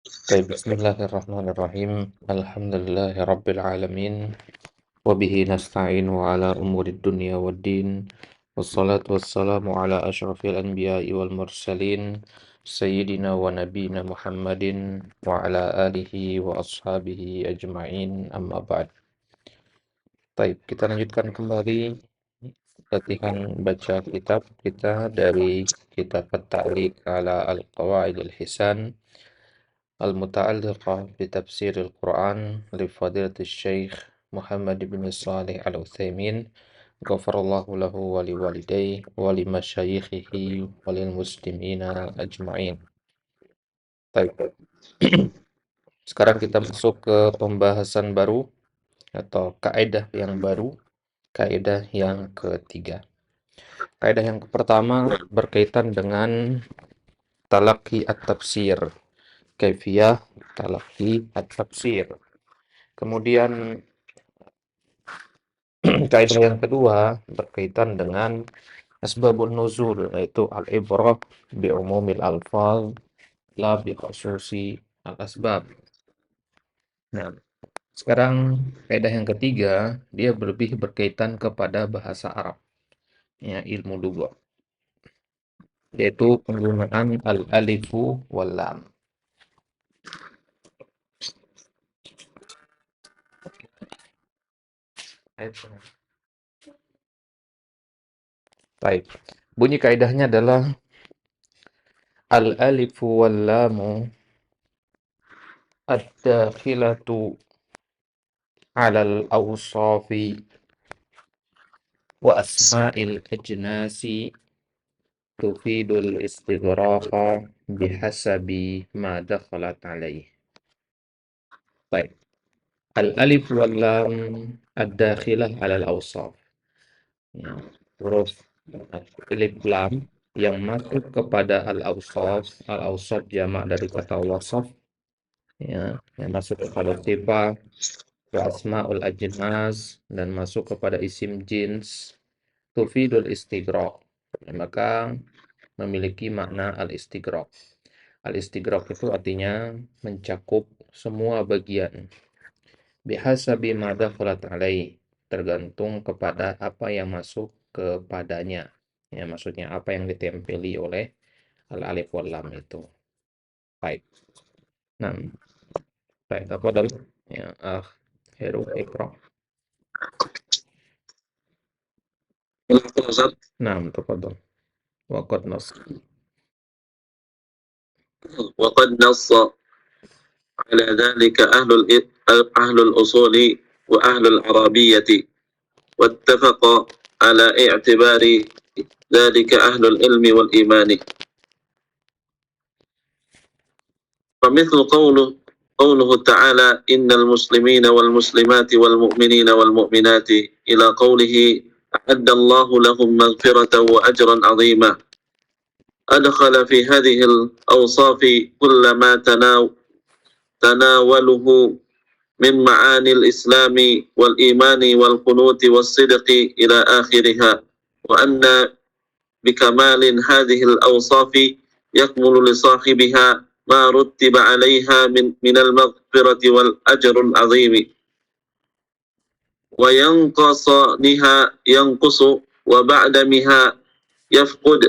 Baik, bismillahirrahmanirrahim. Alhamdulillahi rabbil alamin. Wa bihi nasta'inu ala umuri dunya waddin. Wassalatu wassalamu ala asyrafil anbiya'i wal mursalin. Sayyidina wa nabina Muhammadin wa ala alihi wa ashabihi ajma'in. Amma ba'd. Baik, kita lanjutkan kembali latihan baca kitab kita dari kitab At-Ta'liq ala Al-Qawaid Al-Hisan المتعلقة بتفسير القرآن لفضيلة الشيخ محمد بن صالح العثيمين غفر الله له ولوالديه ولمشايخه وللmuslimina أجمعين. Baik. Sekarang kita masuk ke pembahasan baru atau kaidah yang baru, kaidah yang ketiga. Kaidah yang pertama berkaitan dengan talaqi at-tafsir, kaifiyah talaqi at-tafsir. Kemudian kaidah yang kedua berkaitan dengan asbabun nuzul, yaitu al-ibrah bi umumil alfaz la bi khususi al-asbab. Nah, sekarang kaidah yang ketiga dia lebih berkaitan kepada bahasa Arab, ya, ilmu lugah, yaitu penggunaan al-alifu wal lam. Baik. Bunyi kaidahnya adalah al-alifu wal lamu ad-dakhilatu 'ala al-awsafi wa asma'il ajnasi tufidul istighraqa bihasabi ma dakhalat 'alaih. Baik. Al-alif wal lam ad-dakhilah 'ala al-awsaf. Ya, huruf alif lam yang masuk kepada al-awsaf. Al-awsaf jamak dari kata wasaf, ya, yang masuk kepada sifat, wa asmaul ajnas, dan masuk kepada isim jins, tufidul istighraq, maka memiliki makna al-istighraq. Al-istighraq itu artinya mencakup semua bagian. Bihasabi ma dakhalat alaih, tergantung kepada apa yang masuk kepadanya. Ya, maksudnya apa yang ditempeli oleh al-alif wal lam itu. Baik. Nah, baik, apa dulu? Ya, Heru Ikra. Nah, tafadhal. Waqad nas. وقد نص على ذلك أهل الأصول وأهل العربية، واتفق على اعتبار ذلك أهل العلم والإيمان. فمثل قوله تعالى إن المسلمين والمسلمات والمؤمنين والمؤمنات إلى قوله أعد الله لهم مغفرة وأجرا عظيما، أدخل في هذه الأوصاف كل ما تناوله من معاني الإسلام والإيمان والقنوت والصدق إلى آخرها، وأن بكمال هذه الأوصاف يكمل لصاحبها ما رتب عليها من المغفرة والأجر العظيم، وينقصنها ينقص وبعدمها يفقد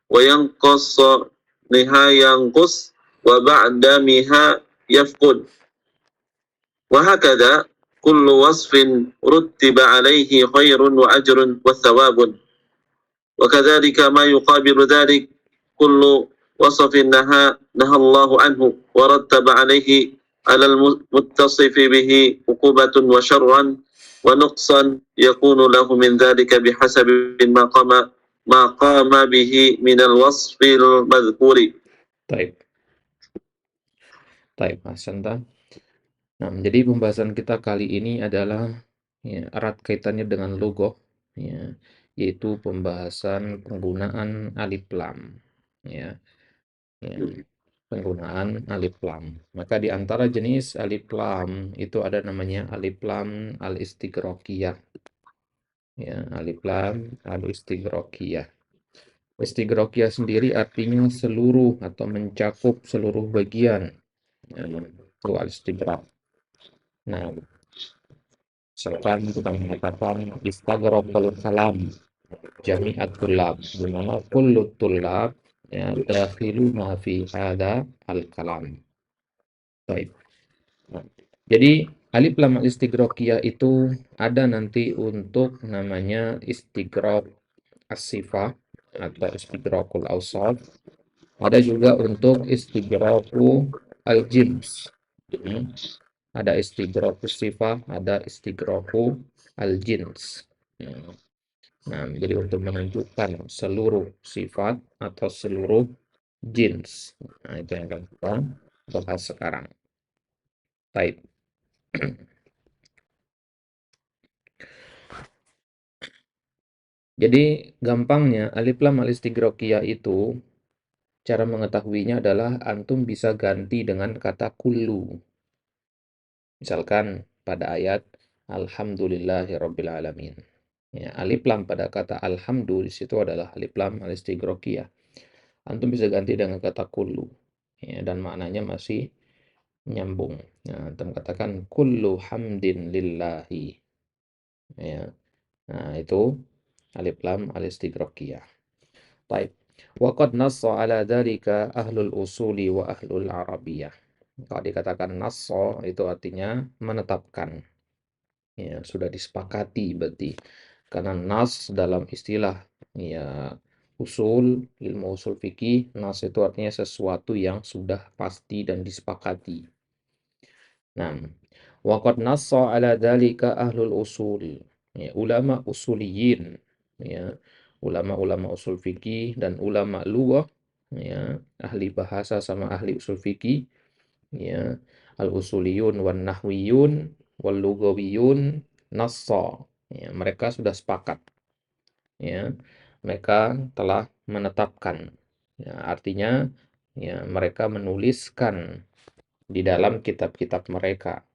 وينقصنها ينقص وبعدمها يفقد، وهكذا كل وصف رتب عليه خير وأجر وثواب، وكذلك ما يقابل ذلك كل وصف نهى الله عنه ورتب عليه على المتصف به عقوبة وشرا ونقصا يكون له من ذلك بحسب ما قام به من الوصف المذكور. Baik. Baik, Mas Santa. Nah, jadi pembahasan kita kali ini adalah, ya, erat kaitannya dengan logo, ya, yaitu pembahasan penggunaan alif lam, ya, ya, penggunaan alif lam. Maka di antara jenis alif lam itu ada namanya alif lam al-istighraqiyah, ya, alif lam al-istighraqiyah. Istigrokiyah sendiri artinya seluruh atau mencakup seluruh bagian. Ya, itu al-istighraq. Nah, misalkan kita mengatakan istaghraqal kalam jami'at tullab, di mana kullu tullab ya dakhiluna fi hada al-kalam. Baik. Nah, jadi alif lam al-istighraqiyah itu ada nanti untuk namanya istighraq as-sifah atau istighraqul awsaf. Ada juga untuk istighraqu al-jins. Hmm. Ada istighraqu sifah, ada istighraqu al-jins. Hmm. Nah, jadi untuk menunjukkan seluruh sifat atau seluruh jins. Nah, itu yang akan kita bahas sekarang. Baik. Jadi gampangnya alif lam al istighraqiyah itu cara mengetahuinya adalah antum bisa ganti dengan kata kullu. Misalkan pada ayat alhamdulillahirabbil alamin. Ya, alif lam pada kata alhamdu di situ adalah alif lam al istighraqiyah. Antum bisa ganti dengan kata kullu. Ya, dan maknanya masih nyambung. Nah, antum katakan kullu hamdin lillahi. Ya. Nah, itu alif lam al istighraqiyah. Baik. Wa qad nassa ala dzalika ahlul usuli wa ahlul arabiyah. Kalau dikatakan nassa itu artinya menetapkan. Ya, sudah disepakati berarti. Karena nas dalam istilah ya usul, ilmu usul fikih, nas itu artinya sesuatu yang sudah pasti dan disepakati. Nah, wa qad nassa ala dzalika ahlul usul. Ya, ulama usuliyin, ya, ulama-ulama usul fikih dan ulama lughah, ya, ahli bahasa sama ahli usul fikih, ya, al-usuliyun wan nahwiyun wal lughawiyun nassa. Ya, mereka sudah sepakat, ya. Mereka telah menetapkan. Ya, artinya ya mereka menuliskan di dalam kitab-kitab mereka.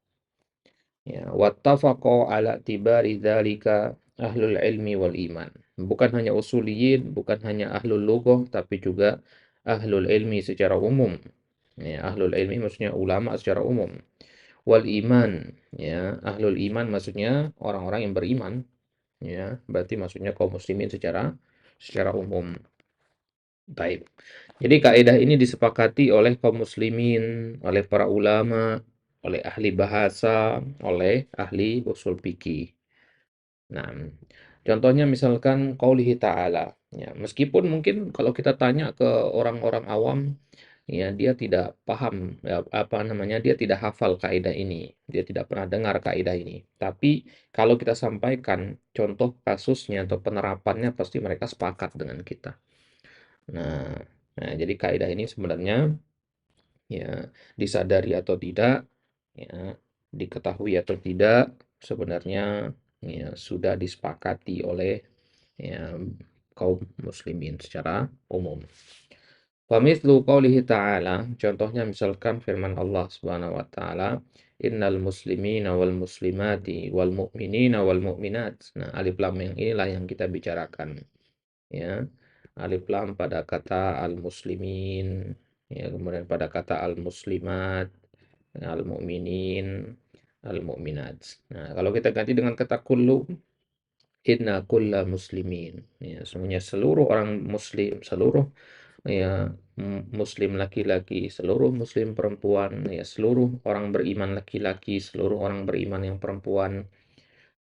Ya, wattafaqo ala tibari dzalika ahlul ilmi wal iman. Bukan hanya usuliyin, bukan hanya ahlul lughah, tapi juga ahlul ilmi secara umum. Ya, ahlul ilmi maksudnya ulama secara umum. Wal iman, ya, ahlul iman maksudnya orang-orang yang beriman, ya, berarti maksudnya kaum muslimin secara umum. Baik. Jadi kaidah ini disepakati oleh kaum muslimin, oleh para ulama, oleh ahli bahasa, oleh ahli usul fikih. Nah, contohnya misalkan qaulihi ta'ala. Ya, meskipun mungkin kalau kita tanya ke orang-orang awam, ya dia tidak paham ya, apa namanya, dia tidak hafal kaidah ini. Dia tidak pernah dengar kaidah ini. Tapi kalau kita sampaikan contoh kasusnya atau penerapannya pasti mereka sepakat dengan kita. Nah, jadi kaidah ini sebenarnya ya disadari atau tidak, ya diketahui atau tidak, sebenarnya ya sudah disepakati oleh ya kaum muslimin secara umum. Famithlu qaulihi ta'ala, contohnya misalkan firman Allah Subhanahu wa taala, innal muslimina wal muslimati wal mu'minina wal mu'minat. Nah, alif lam yang inilah yang kita bicarakan. Ya, alif lam pada kata al-muslimin, ya, kemudian pada kata al-muslimat, al-mu'minin, al-mu'minat. Nah, kalau kita ganti dengan kata kullu, inna kulla muslimin. Ya, semuanya seluruh orang muslim, seluruh ya muslim laki-laki, seluruh muslim perempuan, ya seluruh orang beriman laki-laki, seluruh orang beriman yang perempuan.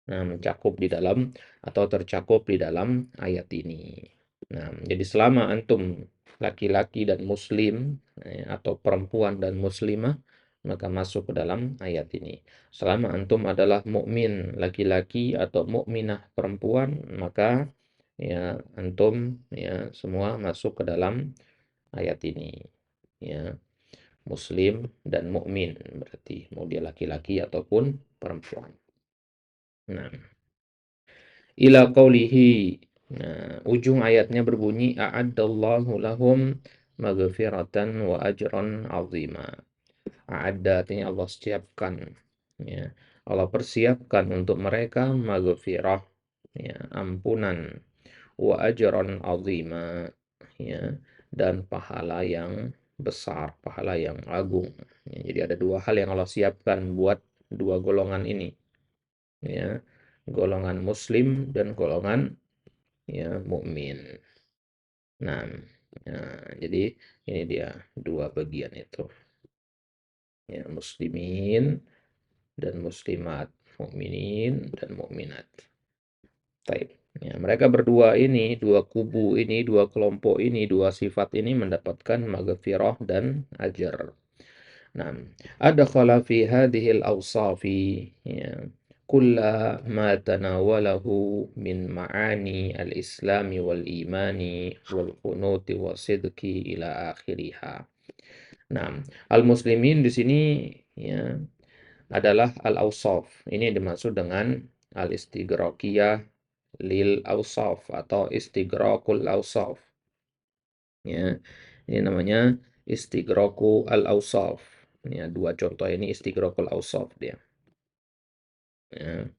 Nah, mencakup di dalam atau tercakup di dalam ayat ini. Nah, jadi selama antum laki-laki dan muslim atau perempuan dan muslimah maka masuk ke dalam ayat ini. Selama antum adalah mukmin laki-laki atau mukminah perempuan maka ya antum ya semua masuk ke dalam ayat ini. Ya, muslim dan mukmin berarti mau dia laki-laki ataupun perempuan. Nah, ila qaulihi. Nah, ujung ayatnya berbunyi a'addallahu lahum maghfiratan wa ajran 'azima. A'adda artinya Allah siapkan, ya. Allah persiapkan untuk mereka maghfirah, ya, ampunan, wa ajran 'azima, ya, dan pahala yang besar, pahala yang agung. Ya, jadi ada dua hal yang Allah siapkan buat dua golongan ini, ya, golongan muslim dan golongan ya mukmin. Nah, ya, jadi ini dia dua bagian itu, ya, muslimin dan muslimat, mukminin dan mukminat. Taib. Ya, mereka berdua ini, dua kubu ini, dua kelompok ini, dua sifat ini mendapatkan maghfirah dan ajar. Nah, adkhala fi hadhil awsafi ya kulla ma tanawalahu min ma'ani al-islami wal imani wal qunuti wasidqi ila akhiriha. Nah, al-muslimin di sini ya adalah al-awsaf. Ini dimaksud dengan al-istighraqiyah lil awsaf atau istighraqul awsaf. Ya, ini namanya istighraqu al-awsaf. Ya, dua contoh ini istighraqul awsaf dia. Ya,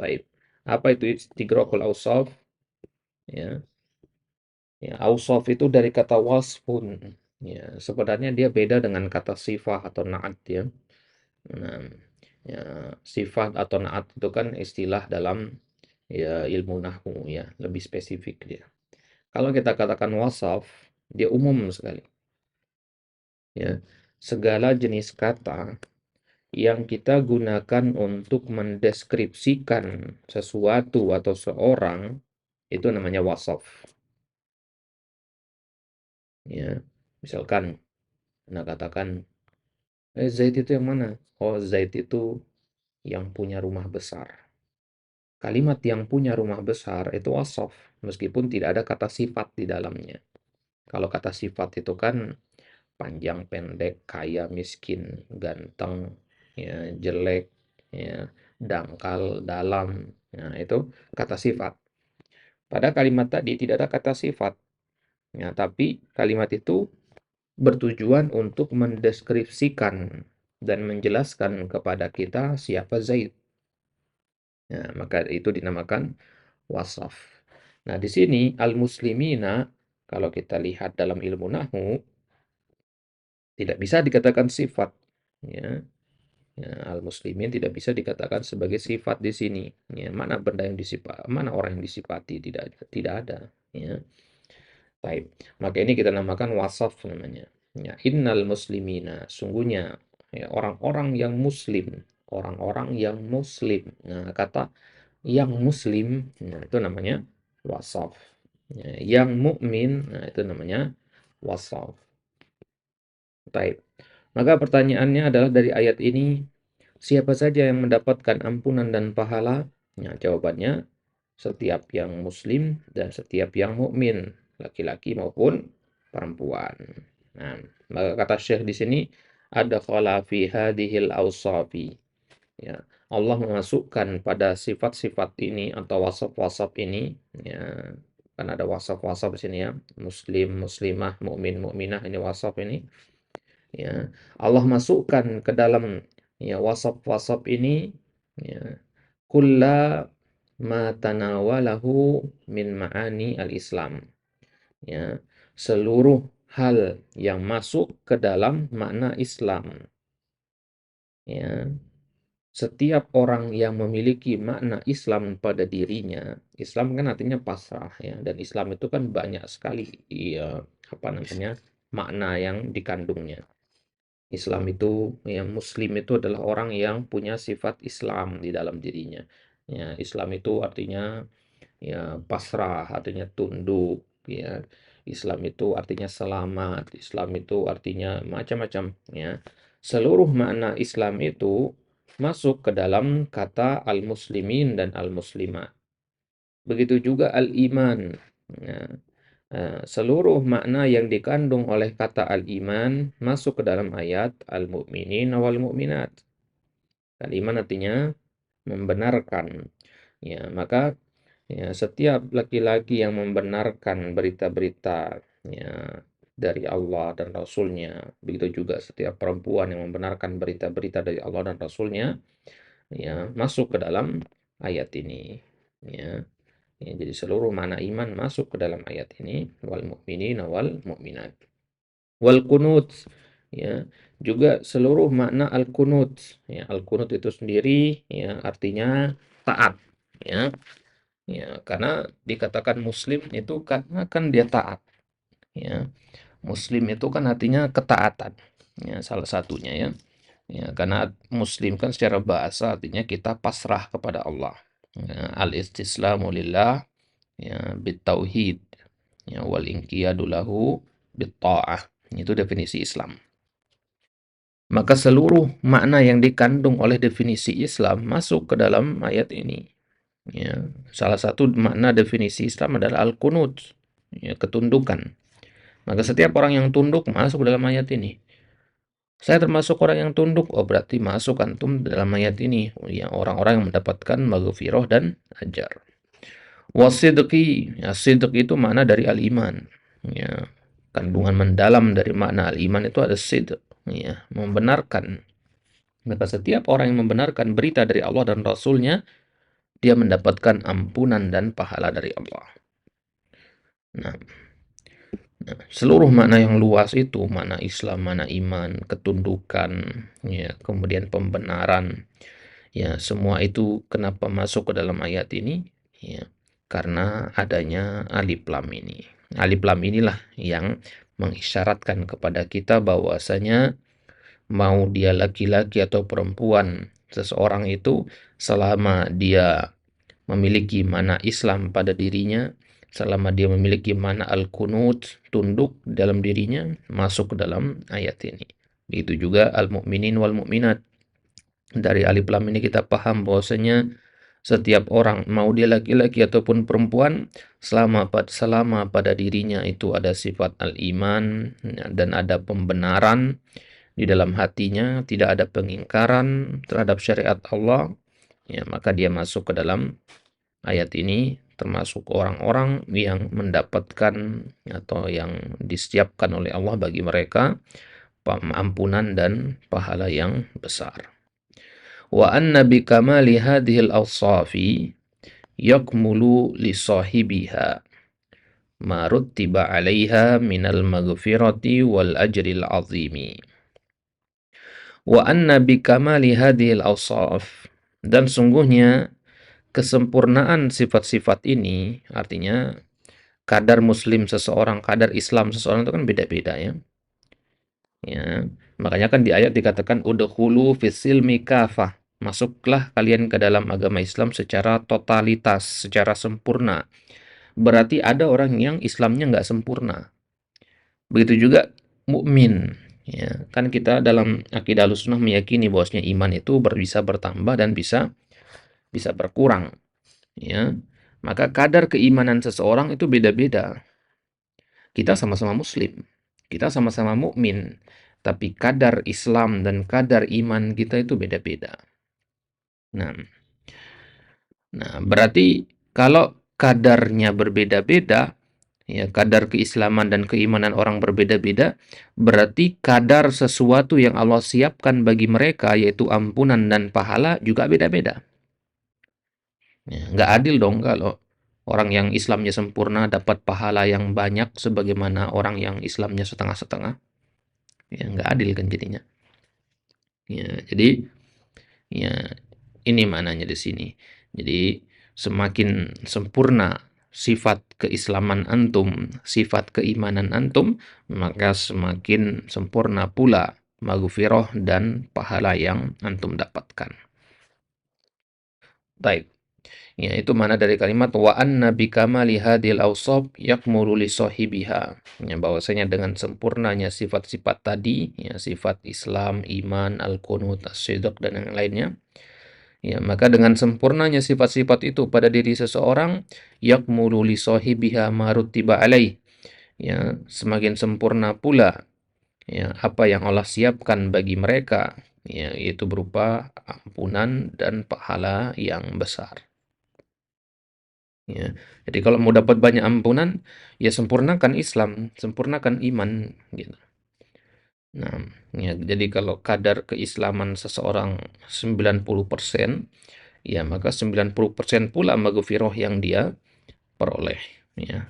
baik. Apa itu istighraqul awsaf? Ya, ya, awsaf itu dari kata wasfun. Ya, sebenarnya dia beda dengan kata sifah atau naat ya. Nah, ya, sifat atau naat itu kan istilah dalam ya ilmu nahwu ya, lebih spesifik dia. Kalau kita katakan wasaf, dia umum sekali. Ya, segala jenis kata yang kita gunakan untuk mendeskripsikan sesuatu atau seorang itu namanya wasaf. Ya, misalkan, nah katakan, Zaid itu yang mana? Oh, Zaid itu yang punya rumah besar. Kalimat yang punya rumah besar itu wasaf, meskipun tidak ada kata sifat di dalamnya. Kalau kata sifat itu kan panjang, pendek, kaya, miskin, ganteng, ya, jelek, ya, dangkal, dalam. Nah, itu kata sifat. Pada kalimat tadi tidak ada kata sifat. Ya, tapi kalimat itu bertujuan untuk mendeskripsikan dan menjelaskan kepada kita siapa Zaid. Nah, maka itu dinamakan wasaf. Nah, di sini al-muslimina kalau kita lihat dalam ilmu nahwu tidak bisa dikatakan sifat, ya. Ya, al-muslimin tidak bisa dikatakan sebagai sifat di sini. Ya, mana benda yang disifat, mana orang yang disifati tidak ada. Ya, baik. Maka ini kita namakan wasaf namanya. Ya, innal muslimina, sungguhnya ya, orang-orang yang muslim, orang-orang yang muslim. Nah, kata yang muslim, nah, itu namanya wasaf. Ya, yang mukmin, nah itu namanya wasaf. Baik. Maka pertanyaannya adalah dari ayat ini, siapa saja yang mendapatkan ampunan dan pahala? Nah, jawabannya setiap yang muslim dan setiap yang mukmin, laki-laki maupun perempuan. Nah, maka kata Syekh di sini ada khala fi hadhil awsafi. Ya, Allah memasukkan pada sifat-sifat ini atau wasaf-wasaf ini, ya, kan ada wasaf-wasaf di sini ya, muslim, muslimah, mukmin, mukminah, ini wasaf ini. Ya, Allah masukkan ke dalam ya wasaf-wasaf ini ya kulla ma tanawalahu min ma'ani al-Islam. Ya, seluruh hal yang masuk ke dalam makna Islam. Ya, setiap orang yang memiliki makna Islam pada dirinya, Islam kan artinya pasrah ya, dan Islam itu kan banyak sekali ya, apa namanya makna yang dikandungnya. Islam itu, ya Muslim itu adalah orang yang punya sifat Islam di dalam dirinya. Ya, Islam itu artinya ya pasrah, artinya tunduk, ya. Islam itu artinya selamat, Islam itu artinya macam-macam, ya. Seluruh makna Islam itu masuk ke dalam kata al-muslimin dan al-muslimat. Begitu juga al-iman. Ya. Seluruh makna yang dikandung oleh kata al-iman masuk ke dalam ayat al-mu'minin wal mu'minat. Al-iman artinya membenarkan. Ya, maka ya, setiap laki-laki yang membenarkan berita-berita ya, dari Allah dan Rasul-Nya, begitu juga setiap perempuan yang membenarkan berita-berita dari Allah dan Rasul-Nya, ya, masuk ke dalam ayat ini. Ya. Ya, jadi seluruh makna iman masuk ke dalam ayat ini, wal mu'minina wal mu'minat. Wal kunut, ya, juga seluruh makna al kunut. Ya, al kunut itu sendiri ya artinya taat, ya. Ya, karena dikatakan muslim itu karena kan dia taat, ya. Muslim itu kan artinya ketaatan. Ya, salah satunya ya. Ya, karena muslim kan secara bahasa artinya kita pasrah kepada Allah. Ya, al-istislamu lillah ya bitauhid ya wal inqiyadu lahu bitta'ah. Itu definisi Islam. Maka seluruh makna yang dikandung oleh definisi Islam masuk ke dalam ayat ini. Ya, salah satu makna definisi Islam adalah al-qunut, ya, ketundukan. Maka setiap orang yang tunduk masuk dalam ayat ini. Saya termasuk orang yang tunduk, oh berarti masuk antum dalam ayat ini. Ya, orang-orang yang mendapatkan maghfirah dan ajar. Wasidqi, ya, sidq itu makna dari al-iman. Ya, kandungan mendalam dari makna al-iman itu ada sidq, ya, membenarkan. Maka setiap orang yang membenarkan berita dari Allah dan Rasulnya, dia mendapatkan ampunan dan pahala dari Allah. Nah, seluruh makna yang luas itu, makna Islam, makna iman, ketundukan, ya, kemudian pembenaran, ya, semua itu kenapa masuk ke dalam ayat ini? Ya, karena adanya alif lam ini. Alif lam inilah yang mengisyaratkan kepada kita bahwasanya mau dia laki-laki atau perempuan, seseorang itu selama dia memiliki makna Islam pada dirinya, selama dia memiliki makna al-qunut, tunduk dalam dirinya, masuk ke dalam ayat ini. Begitu juga al-mu'minin wal mu'minat. Dari alif lam ini kita paham bahwasanya setiap orang, mau dia laki-laki ataupun perempuan, selama pada dirinya itu ada sifat al-iman dan ada pembenaran di dalam hatinya, tidak ada pengingkaran terhadap syariat Allah, ya, maka dia masuk ke dalam ayat ini, termasuk orang-orang yang mendapatkan atau yang disiapkan oleh Allah bagi mereka ampunan dan pahala yang besar. Wa anna bi kamali hadhil awsafi yakmulu li sahibiha ma ruttiba 'alaiha minal maghfirati wal ajril azimi. Wa anna bi kamali hadhil awsaf, dan sungguhnya kesempurnaan sifat-sifat ini, artinya kadar muslim seseorang, kadar Islam seseorang itu kan beda-beda ya. Ya, makanya kan di ayat dikatakan udkhulu fisilmi kafah. Masuklah kalian ke dalam agama Islam secara totalitas, secara sempurna. Berarti ada orang yang Islamnya nggak sempurna. Begitu juga mukmin. Ya, kan kita dalam akidah Ahlussunnah meyakini bahwasanya iman itu bisa bertambah dan bisa berkurang. Ya, maka kadar keimanan seseorang itu beda-beda. Kita sama-sama muslim, kita sama-sama mukmin, tapi kadar Islam dan kadar iman kita itu beda-beda. Nah, berarti kalau kadarnya berbeda-beda, ya, kadar keislaman dan keimanan orang berbeda-beda, berarti kadar sesuatu yang Allah siapkan bagi mereka, yaitu ampunan dan pahala, juga beda-beda. Ya, nggak adil dong kalau orang yang Islamnya sempurna dapat pahala yang banyak sebagaimana orang yang Islamnya setengah-setengah. Ya, nggak adil kan jadinya. Ya, jadi ya ini maknanya di sini. Jadi semakin sempurna sifat keislaman antum, sifat keimanan antum, maka semakin sempurna pula maghfirah dan pahala yang antum dapatkan. Baik. Ya, itu mana dari kalimat wa anna bi kamali hadhil awsaf yakmulu li sahibiha. Ya, bahwasanya dengan sempurnanya sifat-sifat tadi, ya, sifat Islam, iman, al-qunut, as-sidq dan yang lainnya. Ya, maka dengan sempurnanya sifat-sifat itu pada diri seseorang, yakmulu li sahibiha ma rutiba alaih. Ya, semakin sempurna pula ya apa yang Allah siapkan bagi mereka, ya, yaitu berupa ampunan dan pahala yang besar. Ya. Jadi kalau mau dapat banyak ampunan, ya sempurnakan Islam, sempurnakan iman gitu. Nah, ya, jadi kalau kadar keislaman seseorang 90%, ya maka 90% pula maghfirah yang dia peroleh, ya.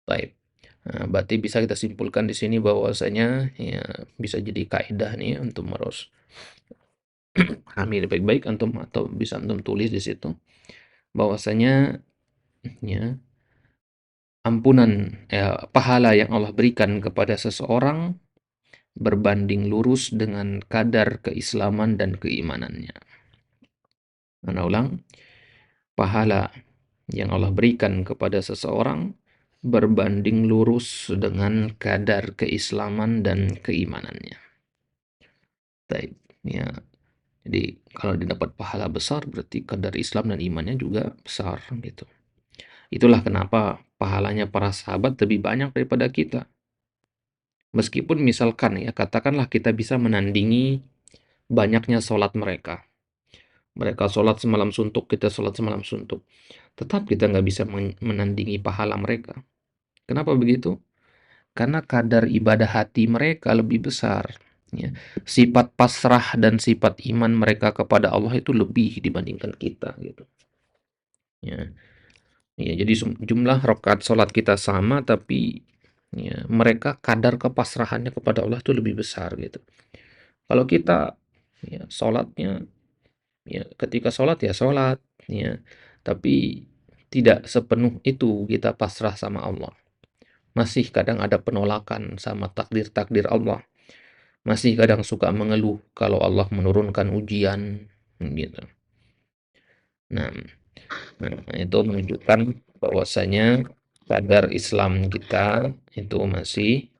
Baik. Nah, berarti bisa kita simpulkan di sini bahwasanya ya bisa jadi kaidah nih untuk pahami baik-baik antum atau bisa antum tulis di situ bahwasanya ya ampunan pahala yang Allah berikan kepada seseorang berbanding lurus dengan kadar keislaman dan keimanannya. Mana ulang, pahala yang Allah berikan kepada seseorang berbanding lurus dengan kadar keislaman dan keimanannya. Baik, ya. Jadi kalau didapat pahala besar berarti kadar Islam dan imannya juga besar gitu. Itulah kenapa pahalanya para sahabat lebih banyak daripada kita. Meskipun misalkan ya katakanlah kita bisa menandingi banyaknya sholat mereka. Mereka sholat semalam suntuk, kita sholat semalam suntuk. Tetap kita nggak bisa menandingi pahala mereka. Kenapa begitu? Karena kadar ibadah hati mereka lebih besar. Ya. Sifat pasrah dan sifat iman mereka kepada Allah itu lebih dibandingkan kita gitu. Ya. Ya, jadi jumlah rakaat sholat kita sama, tapi ya, mereka kadar kepasrahannya kepada Allah itu lebih besar gitu. Kalau kita ya, sholatnya ya ketika sholat ya sholat ya, tapi tidak sepenuh itu kita pasrah sama Allah. Masih kadang ada penolakan sama takdir-takdir Allah. Masih kadang suka mengeluh kalau Allah menurunkan ujian gitu. Nah, itu menunjukkan bahwasanya kadar Islam kita itu masih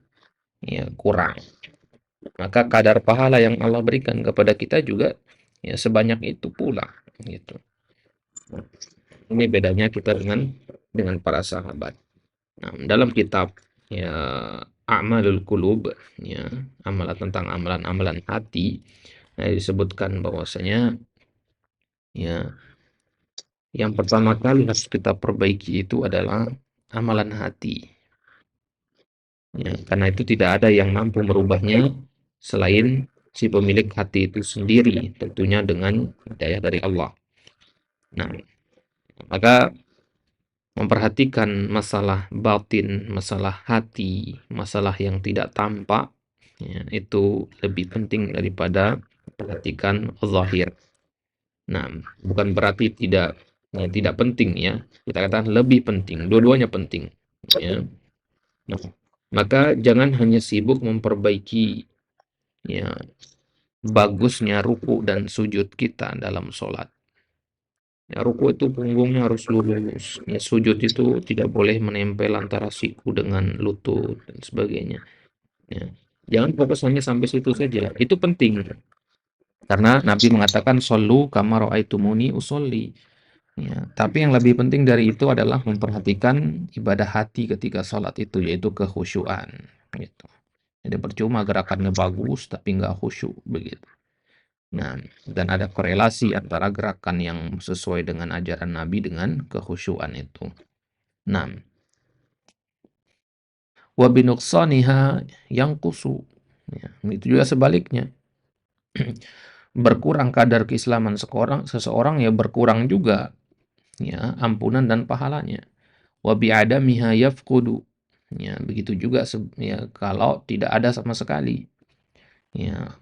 ya kurang. Maka kadar pahala yang Allah berikan kepada kita juga ya sebanyak itu pula gitu. Ini bedanya kita dengan para sahabat. Nah, dalam kitab ya A'malul Qulub ya, amalan tentang amalan-amalan hati, disebutkan bahwasanya ya yang pertama kali harus kita perbaiki itu adalah amalan hati. Ya, karena itu tidak ada yang mampu merubahnya selain si pemilik hati itu sendiri, tentunya dengan hidayah dari Allah. Nah, maka memperhatikan masalah batin, masalah hati, masalah yang tidak tampak, ya, itu lebih penting daripada perhatikan zahir. Nah, bukan berarti tidak penting ya. Kita katakan lebih penting, dua-duanya penting. Ya. Nah, maka jangan hanya sibuk memperbaiki ya bagusnya ruku dan sujud kita dalam sholat. Ya, ruku itu punggungnya harus lurus. Ya, sujud itu tidak boleh menempel antara siku dengan lutut dan sebagainya. Ya. Jangan fokus hanya sampai situ saja. Itu penting. Karena Nabi mengatakan solu kama ra'aitumuni usolli. Ya, tapi yang lebih penting dari itu adalah memperhatikan ibadah hati ketika sholat itu, yaitu kekhusyuan. Gitu. Jadi percuma gerakannya bagus tapi nggak khusyuk begitu. Nah, dan ada korelasi antara gerakan yang sesuai dengan ajaran Nabi dengan kekhusyuan itu. Nah, wa binuqsaniha yanqusu. Ya, itu juga sebaliknya. Berkurang kadar keislaman seseorang ya berkurang juga ya ampunan dan pahalanya. Wa bi'adamiha yafqudu. Ya, begitu juga ya kalau tidak ada sama sekali. Ya,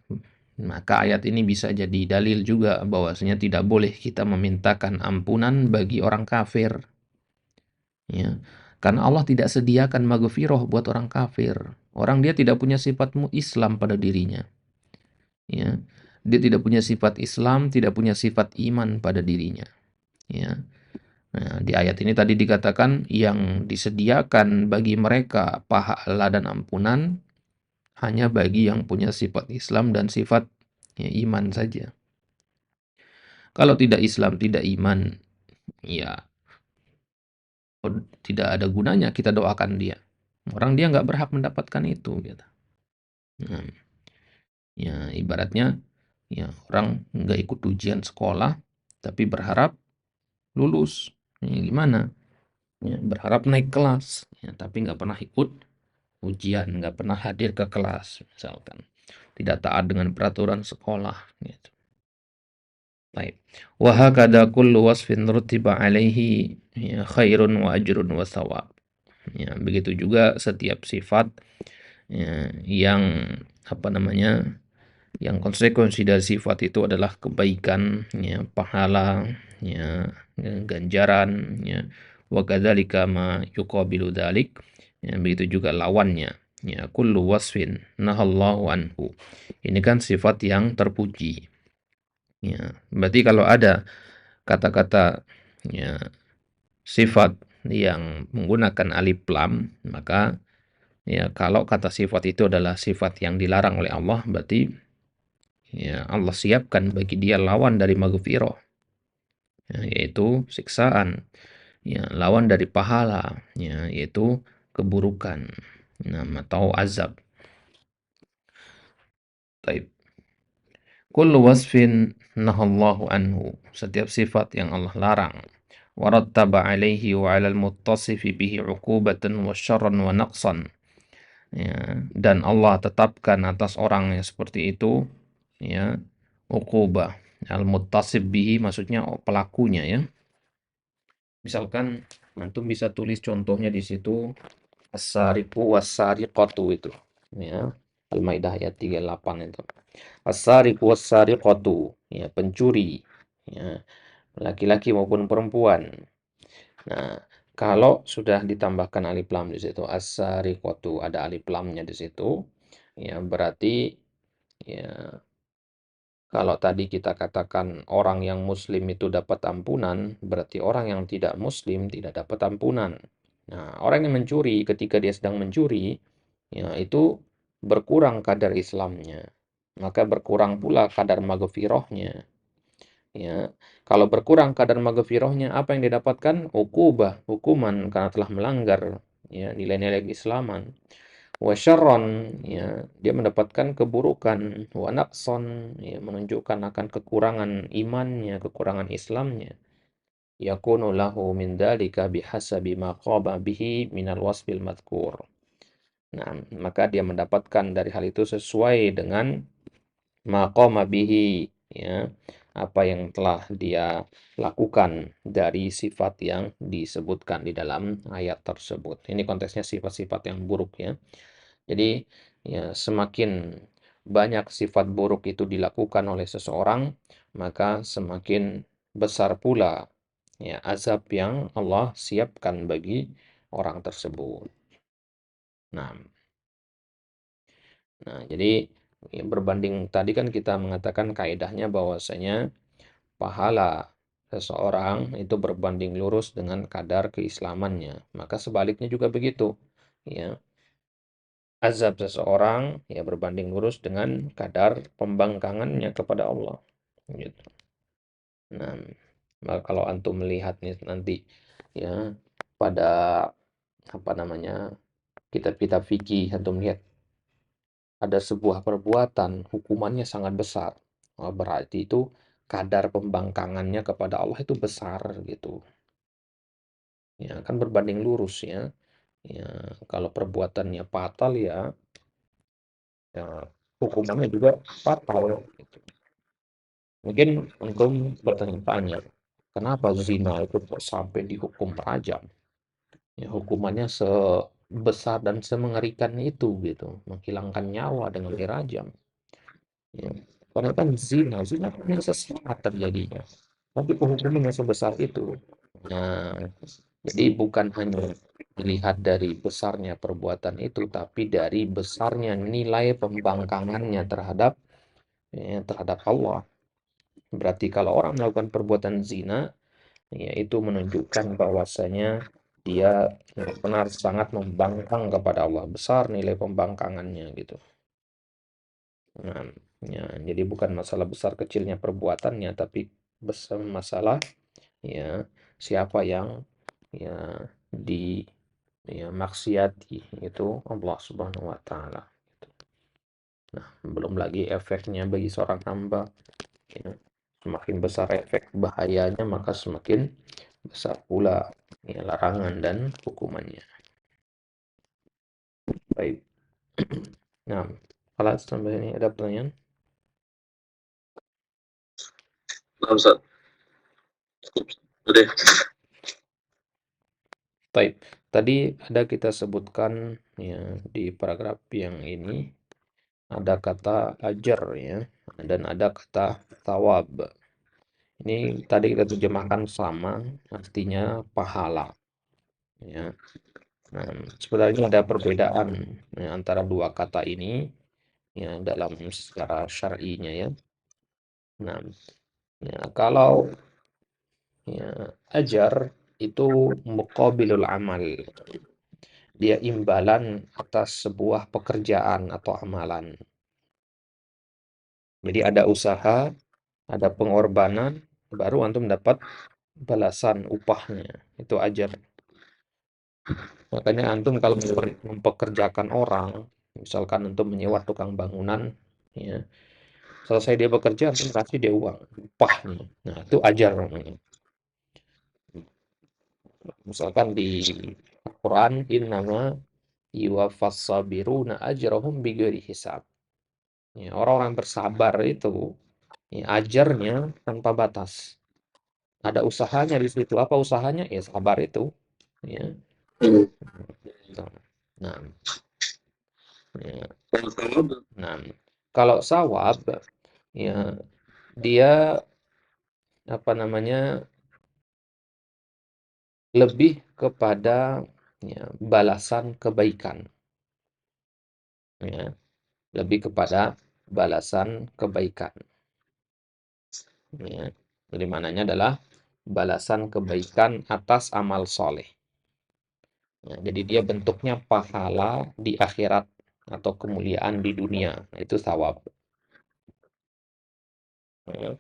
maka ayat ini bisa jadi dalil juga bahwasanya tidak boleh kita memintakan ampunan bagi orang kafir. Ya. Karena Allah tidak sediakan maghfirah buat orang kafir. Orang dia tidak punya sifat Islam pada dirinya. Ya. Dia tidak punya sifat Islam, tidak punya sifat iman pada dirinya. Ya. Nah, di ayat ini tadi dikatakan yang disediakan bagi mereka pahala dan ampunan hanya bagi yang punya sifat Islam dan sifat ya, iman saja. Kalau tidak Islam, tidak iman, ya tidak ada gunanya kita doakan dia. Orang dia nggak berhak mendapatkan itu. Gitu. Nah, ya ibaratnya ya orang nggak ikut ujian sekolah, tapi berharap lulus. Ya, gimana? Ya, berharap naik kelas, ya, tapi nggak pernah ikut ujian, nggak pernah hadir ke kelas, misalkan. Tidak taat dengan peraturan sekolah. Gitu. Baik. Wa hakadha kullu wasfin rutiba alaihi ya, khairun wa ajrun wa thawab. Ya, begitu juga setiap sifat ya, yang apa namanya? Yang konsekuensi dari sifat itu adalah kebaikan, ya, pahala, ya, ganjaran, ya. Wa kadzalika ma yuqabilu dzalik. Ya, begitu juga lawannya. Ya, kullu wasfin nahallahu anhu. Ini kan sifat yang terpuji. Ya, berarti kalau ada kata-kata ya, sifat yang menggunakan alif lam, maka ya kalau kata sifat itu adalah sifat yang dilarang oleh Allah, berarti ya Allah siapkan bagi dia lawan dari maghfirah, ya, yaitu siksaan, ya lawan dari pahala, ya yaitu keburukan, nah, atau azab. Taib. Kullu wasfin nahallahu anhu. Setiap sifat yang Allah larang. Warattaba alaihi wa alal muttasifi bihi uqubatan wa syarran wa naqsan. Ya, dan Allah tetapkan atas orang yang seperti itu ya uqubah. Al-muttasif bihi maksudnya pelakunya ya. Misalkan antum bisa tulis contohnya di situ as-sariqu was-sariqatu itu. Ya. Al-Maidah ayat 38 itu. As-sariqu was-sariqatu, ya pencuri, ya laki-laki maupun perempuan. Nah, kalau sudah ditambahkan alif lam di situ as-sariqatu ada alif lamnya di situ, ya berarti ya kalau tadi kita katakan orang yang muslim itu dapat ampunan, berarti orang yang tidak muslim tidak dapat ampunan. Nah, orang yang mencuri ketika dia sedang mencuri, ya itu berkurang kadar Islamnya. Maka berkurang pula kadar maghfirahnya. Ya, kalau berkurang kadar maghfirahnya, apa yang didapatkan? Uqubah, hukuman karena telah melanggar ya nilai-nilai keislaman. Wa syarron, ya, dia mendapatkan keburukan. Wa naqson, ya, menunjukkan akan kekurangan imannya, kekurangan Islamnya. Yakunu lahu min dzalika bihasabi ma qaba bihi minal wasfil madhkur. Nah, maka dia mendapatkan dari hal itu sesuai dengan maqama bihi, ya, apa yang telah dia lakukan dari sifat yang disebutkan di dalam ayat tersebut. Ini konteksnya sifat-sifat yang buruk ya. Jadi ya semakin banyak sifat buruk itu dilakukan oleh seseorang, maka semakin besar pula ya azab yang Allah siapkan bagi orang tersebut. Nah, jadi ya, berbanding tadi kan kita mengatakan kaidahnya bahwasanya pahala seseorang itu berbanding lurus dengan kadar keislamannya. Maka sebaliknya juga begitu. Ya, azab seseorang ya berbanding lurus dengan kadar pembangkangannya kepada Allah. Gitu. Nah, kalau antum melihat nih nanti ya pada apa namanya kitab-kitab fikih antum lihat ada sebuah perbuatan hukumannya sangat besar. Oh, berarti itu kadar pembangkangannya kepada Allah itu besar gitu. Ya, kan berbanding lurus ya. Ya, kalau perbuatannya fatal ya, ya hukumannya juga fatal gitu. Mungkin antum bertanya-tanya, kenapa zina itu kok sampai dihukum rajam? Ya, hukumannya sebesar dan semengerikan itu gitu, menghilangkan nyawa dengan dirajam. Ya. Karena kan zina kan sesaat terjadinya. Tapi hukumannya sebesar itu. Nah, jadi bukan hanya dilihat dari besarnya perbuatan itu, tapi dari besarnya nilai pembangkangannya terhadap Allah. Berarti kalau orang melakukan perbuatan zina, ya itu menunjukkan bahwasanya dia benar sangat membangkang kepada Allah. Besar nilai pembangkangannya gitu. Nah, ya, jadi bukan masalah besar kecilnya perbuatannya, tapi besar masalah ya siapa yang ya di ya maksiati itu Allah Subhanahu wa taala. Nah, belum lagi efeknya bagi seorang hamba. Ya. Semakin besar efek bahayanya, maka semakin besar pula ya, larangan dan hukumannya. Baik. Nah, kalau sampai ini ada pertanyaan? Nah, Ustaz. Udah. Baik, tadi ada kita sebutkan ya di paragraf yang ini ada kata ajar ya dan ada kata tawab. Ini tadi kita terjemahkan sama, artinya pahala ya. Nah, sebenarnya ada perbedaan ya, antara dua kata ini ya dalam secara syar'inya ya. Nah, ya, kalau ya, ajar itu muqabilul amal. Dia imbalan atas sebuah pekerjaan atau amalan. Jadi ada usaha, ada pengorbanan, baru antum dapat balasan upahnya. Itu ajar. Makanya antum kalau mempekerjakan orang, misalkan antum menyewa tukang bangunan, ya, selesai dia bekerja, antum kasih dia uang, upahnya. Nah, itu ajar namanya. Misalkan di Al-Quran, innama yuwaffas sabiruna ajrahum bighairi hisab. Ya, orang-orang bersabar itu ya, ajarnya tanpa batas. Ada usahanya di situ. Apa usahanya? Ya sabar itu. Ya. Nah, ya. Nah, kalau sawab, ya dia apa namanya lebih kepada ya, balasan kebaikan. Ya, lebih kepada balasan kebaikan. Ya. Jadi maknanya adalah balasan kebaikan atas amal soleh. Ya, jadi dia bentuknya pahala di akhirat atau kemuliaan di dunia. Nah, itu sawab. Ya.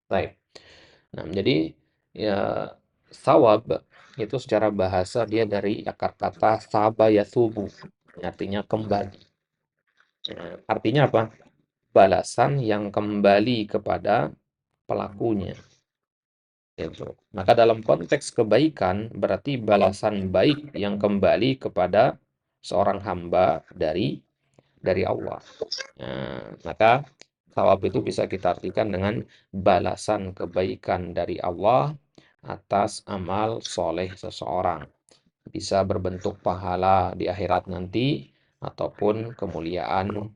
Baik. Nah, jadi ya sawab itu secara bahasa dia dari akar kata saba yasubu, artinya kembali. Ya, artinya apa? Balasan yang kembali kepada pelakunya. Gitu. Maka dalam konteks kebaikan berarti balasan baik yang kembali kepada seorang hamba dari Allah. Nah, maka thawab itu bisa kita artikan dengan balasan kebaikan dari Allah atas amal soleh seseorang. Bisa berbentuk pahala di akhirat nanti ataupun kemuliaan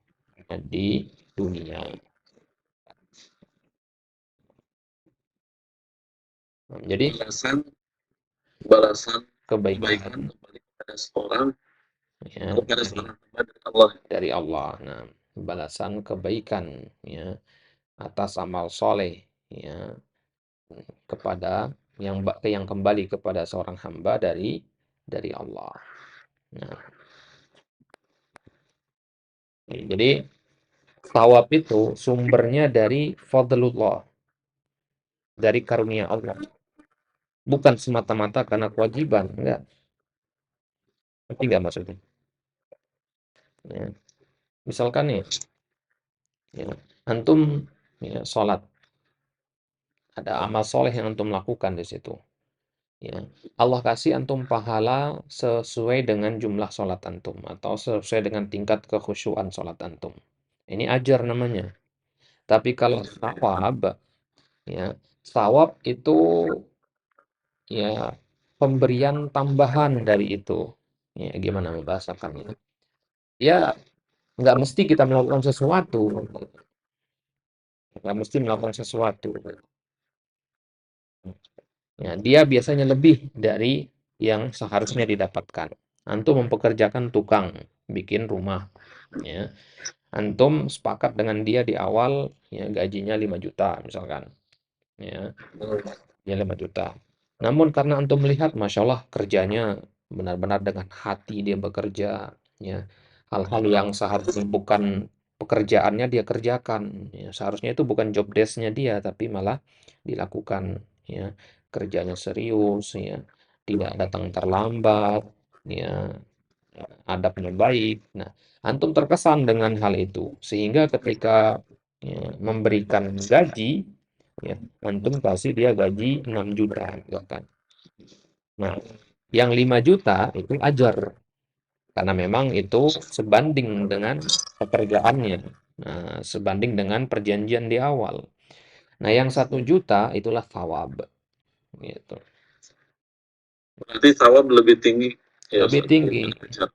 di dunia. Jadi balasan kebaikan kembali kepada seorang ya, kepada seorang hamba dari Allah. dari Allah. Nah, balasan kebaikan ya atas amal soleh ya kepada yang kembali kepada seorang hamba dari Allah. Nah, jadi thawab itu sumbernya dari fadlullah, dari karunia Allah. Bukan semata-mata karena kewajiban, enggak. Ngerti enggak maksudnya? Ya. Misalkan nih, ya, antum ya, sholat, ada amal soleh yang antum lakukan di situ. Ya. Allah kasih antum pahala sesuai dengan jumlah sholat antum atau sesuai dengan tingkat kekhusyuan sholat antum. Ini ajar namanya. Tapi kalau sawab, ya, sawab itu ya pemberian tambahan dari itu. Ya, gimana membahasakannya? Ya, nggak mesti kita melakukan sesuatu. Nggak mesti melakukan sesuatu. Ya, dia biasanya lebih dari yang seharusnya didapatkan. Antum mempekerjakan tukang bikin rumah, ya. Antum sepakat dengan dia di awal, ya gajinya 5 juta misalkan, ya, ya 5 juta. Namun karena antum melihat, masya Allah kerjanya benar-benar dengan hati dia bekerja, ya, hal-hal yang seharusnya bukan pekerjaannya dia kerjakan, ya, seharusnya itu bukan job desk-nya dia, tapi malah dilakukan, ya, kerjanya serius, ya, tidak datang terlambat, ya, adabnya baik. Nah, antum terkesan dengan hal itu, sehingga ketika ya, memberikan gaji, ya, antum kasih dia gaji 6 juta, misalkan. Nah, yang 5 juta itu ajar. Karena memang itu sebanding dengan pekerjaannya. Nah, sebanding dengan perjanjian di awal. Nah, yang 1 juta itulah thawab. Gitu. Berarti thawab lebih tinggi ya Lebih Ustaz, tinggi. dibanding ajar.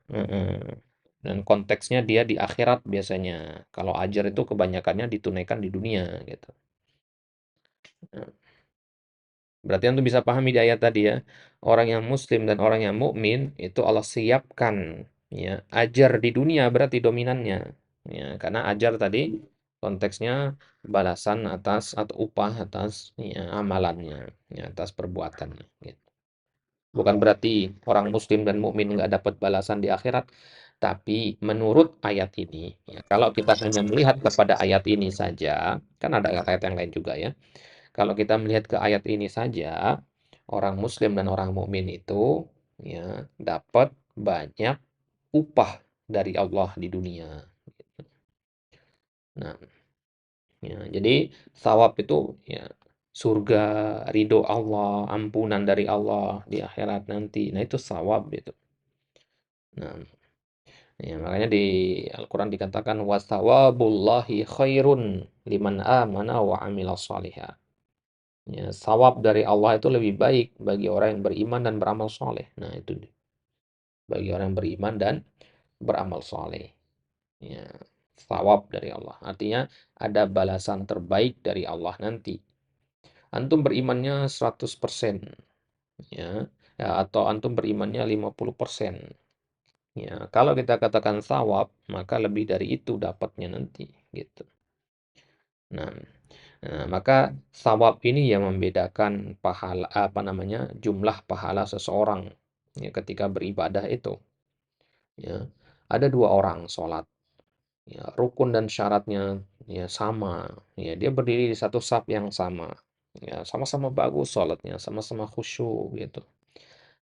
Dan konteksnya dia di akhirat biasanya. Kalau ajar itu kebanyakannya ditunaikan di dunia gitu. Nah, berarti antum bisa pahami di ayat tadi ya. Orang yang muslim dan orang yang mukmin itu Allah siapkan ya, ajar di dunia berarti dominannya. Ya, karena ajar tadi konteksnya balasan atas atau upah atas ya, amalannya, ya, atas perbuatannya gitu. Bukan berarti orang muslim dan mukmin nggak dapat balasan di akhirat, tapi menurut ayat ini, ya, kalau kita hanya melihat kepada ayat ini saja, kan ada ayat-ayat yang lain juga ya. Kalau kita melihat ke ayat ini saja, orang muslim dan orang mukmin itu ya dapat banyak upah dari Allah di dunia. Nah, ya, jadi sawab itu ya surga, ridho Allah, ampunan dari Allah di akhirat nanti. Nah, itu sawab itu. Nah, ya, makanya di Al-Quran dikatakan wasawabullahi khairun liman amana wa amila sholihah. Ya, sawab dari Allah itu lebih baik bagi orang yang beriman dan beramal soleh. Nah, itu dia. Bagi orang yang beriman dan beramal soleh. Ya, sawab dari Allah. Artinya ada balasan terbaik dari Allah nanti. Antum berimannya 100%, ya, ya atau antum berimannya 50%. Ya, kalau kita katakan sawab, maka lebih dari itu dapatnya nanti, gitu. Nah, maka sawab ini yang membedakan pahala apa namanya jumlah pahala seseorang ya, ketika beribadah itu. Ya, ada dua orang sholat, ya, rukun dan syaratnya ya sama. Ya, dia berdiri di satu saf yang sama. Ya, sama-sama bagus sholatnya, sama-sama khusyuk gitu.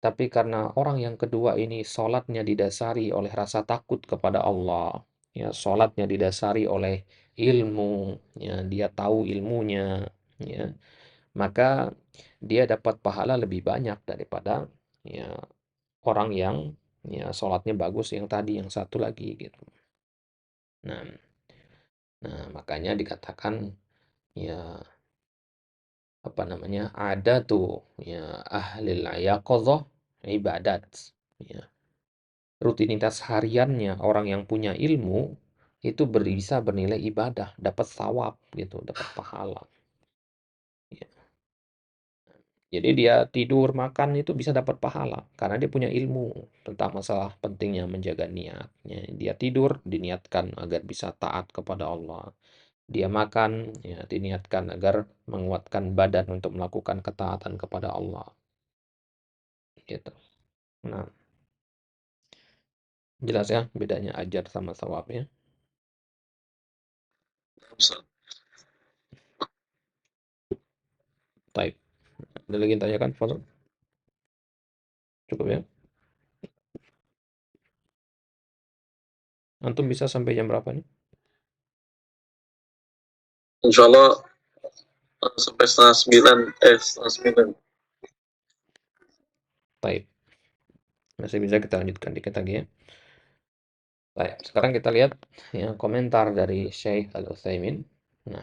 Tapi karena orang yang kedua ini sholatnya didasari oleh rasa takut kepada Allah, ya sholatnya didasari oleh ilmu, ya dia tahu ilmunya, ya maka dia dapat pahala lebih banyak daripada ya orang yang ya sholatnya bagus yang tadi yang satu lagi gitu. Nah, nah makanya dikatakan ya apa namanya ada tuh ya ahlil yaqadzah ibadat. Ya, rutinitas hariannya orang yang punya ilmu itu bisa bernilai ibadah, dapat sawab gitu, dapat pahala. Ya. Jadi dia tidur, makan itu bisa dapat pahala karena dia punya ilmu tentang masalah pentingnya menjaga niat. Ya, dia tidur diniatkan agar bisa taat kepada Allah. Dia makan ya diniatkan agar menguatkan badan untuk melakukan ketaatan kepada Allah. Gitu. Nah, jelas ya bedanya ajar sama sawab ya. Ustaz. Baik. Ada lagi yang tanyakan, Fadl? Cukup ya? Antum bisa sampai jam berapa nih? Insya Allah sampai setengah 9. Baik. Masih bisa kita lanjutkan dikit lagi ya. Baik. Sekarang kita lihat ya, komentar dari Syekh Al-Utsaimin. Nah,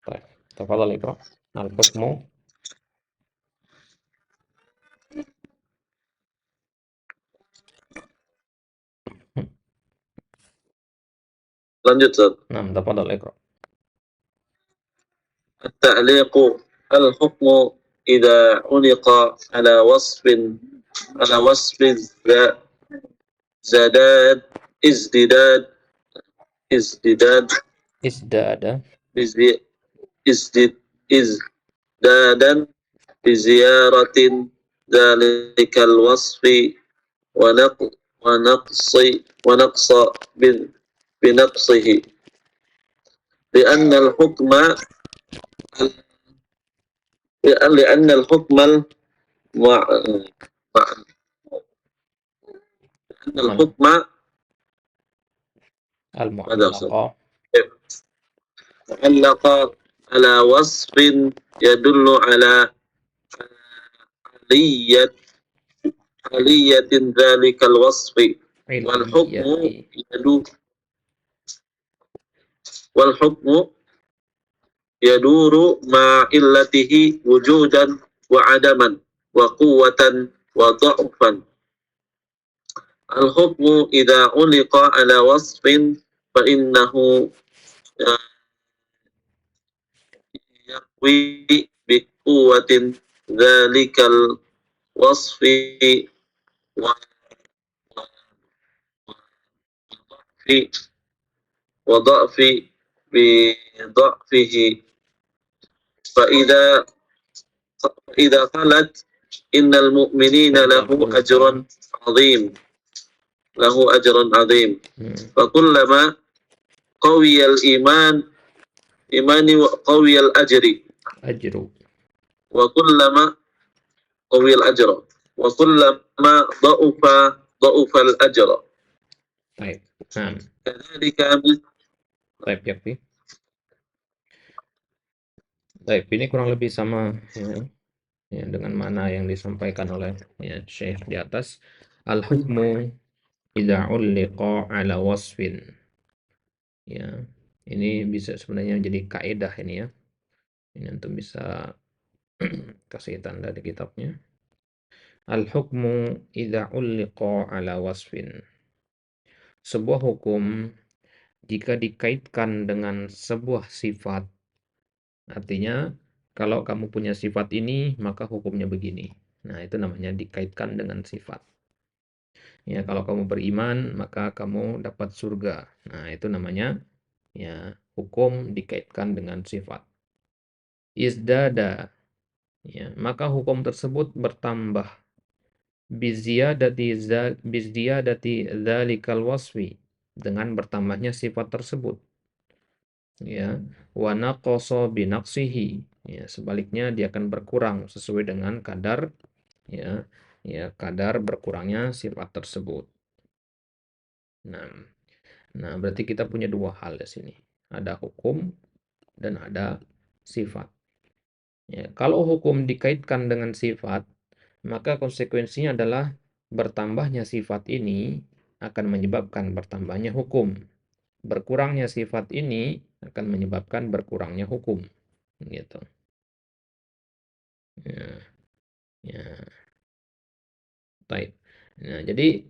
baik. Tafadhal Iqra. Al-hukmu. Lanjut Ustaz. Nah, tafadhal Iqra. التعليق الحكم إذا علق على وصف زداد ازدداد ازدداد Isdada. بزي- ازدد ازدادا بزيارة ذلك الوصف ونقص ونقص بنقصه لأن الحكم لأن الحكم المع... لأن Mana? الحكم ماذا أقصد؟ Al-mu'allaqa. علق على وصف يدل على علية aliyatin dzalikal wasfi wal hukmu ilmiyati. yadu wal hukmu yaduru ma illatihi wujudan wa adaman wa quwwatan wa dha'fan. Al hukmu idza uliqa ala wasfin fa innahu yaqwi bi quwwatin dzalikal wasfi wa fi wa dha'fi bi dha'fihi fa idza qalat innal mu'minina azim lahu ajrun azim fa kullama qawiyal imani wa qawiyal ajri Ajru. wa kullama qawiyal ajra wa kullama dha'ufal ajra Baik. Nah, kadzalika baik yakfi. Baik, ini kurang lebih sama ya, dengan mana yang disampaikan oleh ya, Syekh di atas. Al-hukmu idza ulliqa ala wasfin. Ya, ini bisa sebenarnya jadi kaidah ini ya. Ini untuk bisa kasih tanda di kitabnya. Al-hukmu idza ulliqa ala wasfin. Sebuah hukum jika dikaitkan dengan sebuah sifat, artinya kalau kamu punya sifat ini, maka hukumnya begini. Nah, itu namanya dikaitkan dengan sifat. Ya, kalau kamu beriman, maka kamu dapat surga. Nah, itu namanya ya hukum dikaitkan dengan sifat. Izdada, ya, maka hukum tersebut bertambah biziyadati dzalikal wasfi, dengan bertambahnya sifat tersebut. Ya, wa naqasa binaqsihi, ya, sebaliknya dia akan berkurang sesuai dengan kadar ya, kadar berkurangnya sifat tersebut. Nah, berarti kita punya dua hal di sini. Ada hukum dan ada sifat. Ya, kalau hukum dikaitkan dengan sifat, maka konsekuensinya adalah bertambahnya sifat ini akan menyebabkan bertambahnya hukum. Berkurangnya sifat ini akan menyebabkan berkurangnya hukum. Gitu. Ya, ya. Baik. Nah, jadi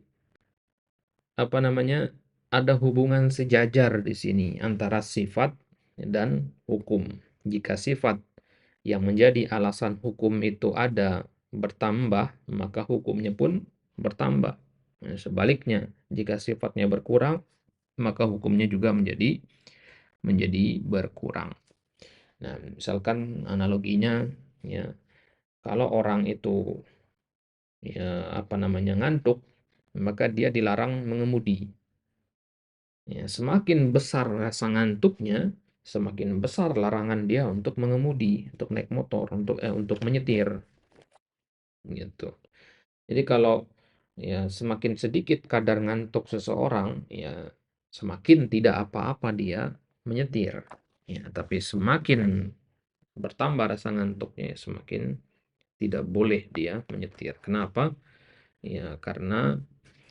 apa namanya? Ada hubungan sejajar di sini antara sifat dan hukum. Jika sifat yang menjadi alasan hukum itu ada bertambah, maka hukumnya pun bertambah. Nah, sebaliknya, jika sifatnya berkurang, maka hukumnya juga menjadi berkurang. Nah, misalkan analoginya ya, kalau orang itu ya apa namanya ngantuk, maka dia dilarang mengemudi. Ya, semakin besar rasa ngantuknya, semakin besar larangan dia untuk mengemudi, untuk naik motor, untuk menyetir, gitu. Jadi kalau ya semakin sedikit kadar ngantuk seseorang, ya semakin tidak apa-apa dia menyetir. Ya, tapi semakin bertambah rasa ngantuknya, semakin tidak boleh dia menyetir. Kenapa? Ya karena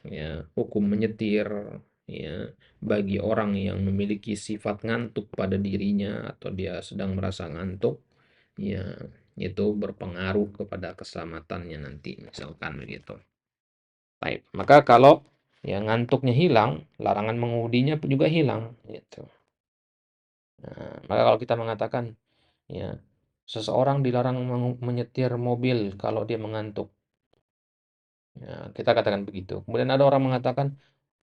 ya hukum menyetir ya bagi orang yang memiliki sifat ngantuk pada dirinya atau dia sedang merasa ngantuk, ya itu berpengaruh kepada keselamatannya nanti misalkan begitu. Baik, maka kalau ya ngantuknya hilang, larangan mengemudinya pun juga hilang gitu. Nah, maka kalau kita mengatakan ya seseorang dilarang menyetir mobil kalau dia mengantuk. Ya, kita katakan begitu. Kemudian ada orang mengatakan,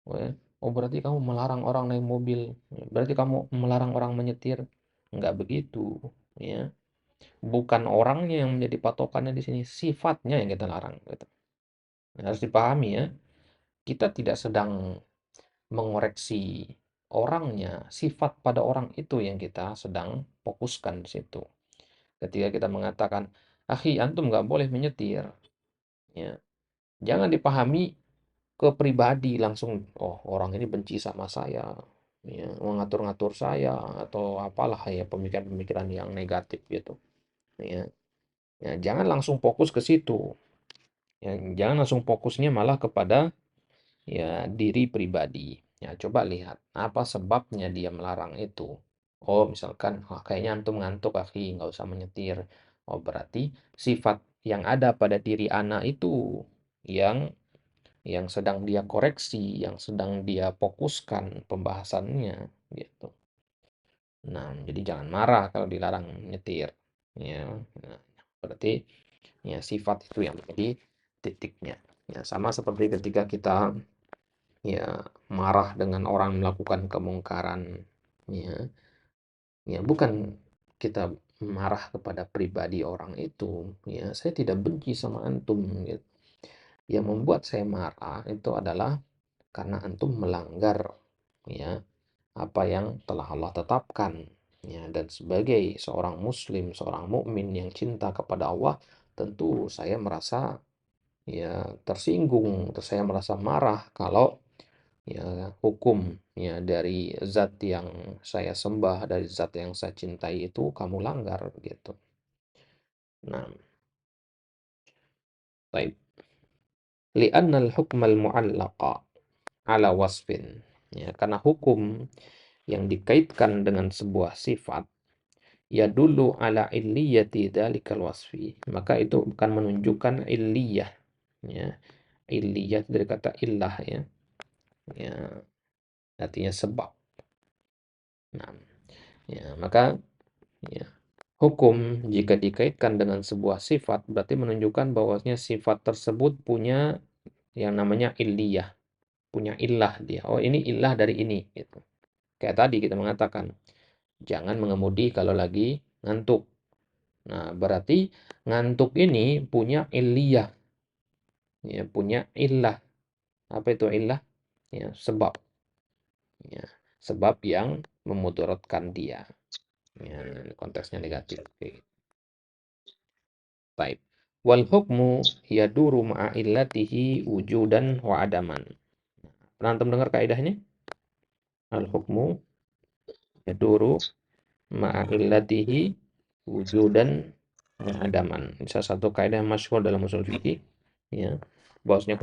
"Oh, ya, oh berarti kamu melarang orang naik mobil. Berarti kamu melarang orang menyetir." Enggak begitu, ya. Bukan orangnya yang menjadi patokannya di sini, sifatnya yang kita larang gitu. Harus dipahami ya. Kita tidak sedang mengoreksi orangnya, sifat pada orang itu yang kita sedang fokuskan di situ. Ketika kita mengatakan, "Akhi, antum nggak boleh menyetir." Ya, jangan dipahami ke pribadi langsung, oh orang ini benci sama saya, ya, mengatur-ngatur saya atau apalah ya pemikiran-pemikiran yang negatif gitu. Ya, ya jangan langsung fokus ke situ. Ya, jangan langsung fokusnya malah kepada ya diri pribadi. Ya, coba lihat apa sebabnya dia melarang itu. Oh, misalkan, wah kayaknya antum ngantuk, akhi, nggak usah menyetir. Oh, berarti sifat yang ada pada diri anak itu yang sedang dia koreksi, yang sedang dia fokuskan pembahasannya, gitu. Nah, jadi jangan marah kalau dilarang nyetir. Ya, nah, berarti ya sifat itu yang menjadi titiknya. Ya, sama seperti ketika kita ya marah dengan orang melakukan kemungkaran, ya, ya bukan kita marah kepada pribadi orang itu, ya saya tidak benci sama antum, gitu. Yang membuat saya marah itu adalah karena antum melanggar ya apa yang telah Allah tetapkan, ya, dan sebagai seorang muslim, seorang mukmin yang cinta kepada Allah, tentu saya merasa ya tersinggung, terus saya merasa marah kalau ya hukum ya dari zat yang saya sembah, dari zat yang saya cintai itu kamu langgar, gitu. Nah, baik. Li'anna al-hukma al-mu'allaqa ala wasfin. Ya, karena hukum yang dikaitkan dengan sebuah sifat ya dulu ala illiyati dzalikal wasfi, maka itu bukan menunjukkan illiyah, ya. Illiyah dari kata illah, ya. Ya, artinya sebab. Nah, ya, maka ya, hukum jika dikaitkan dengan sebuah sifat berarti menunjukkan bahwasanya sifat tersebut punya yang namanya illiyah, punya illah dia. Oh, ini illah dari ini, gitu. Kayak tadi kita mengatakan, jangan mengemudi kalau lagi ngantuk. Nah, berarti ngantuk ini punya illiyah, ya, punya illah. Apa itu illah? Ya, sebab. Ya, sebab yang memudaratkan dia. Ya, konteksnya negatif. Oke. Baik. Wal hukmu yaduru ma'a illatihi wujudan wa adaman. Pernah antum dengar kaidahnya? Al hukmu yaduru ma'a illatihi wujudan wa adaman. Ini salah satu kaidah yang masyhur dalam usul fikih, ya. Bahwasanya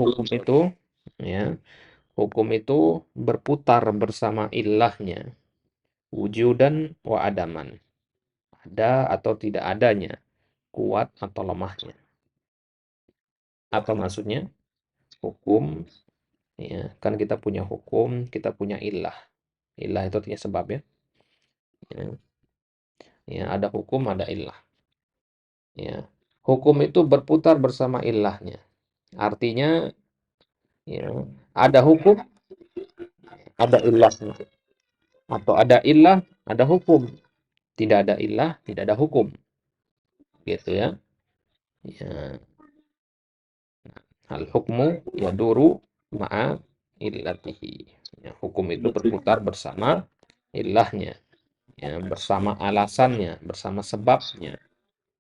hukum itu berputar bersama ilahnya, wujudan wa adaman. Ada atau tidak adanya, kuat atau lemahnya. Apa maksudnya? Hukum, ya, kan kita punya hukum, kita punya ilah. Ilah itu artinya sebab, ya. Ya, ya, ada hukum, ada ilah. Ya. Hukum itu berputar bersama ilahnya. Artinya ya, ada hukum, ada ilahnya. Atau ada ilah, ada hukum. Tidak ada ilah, tidak ada hukum. Gitu, ya. Ya. Al hukmu yaduru ma'a illatihi. Ya, hukum itu berputar bersama ilahnya, ya, bersama alasannya, bersama sebabnya.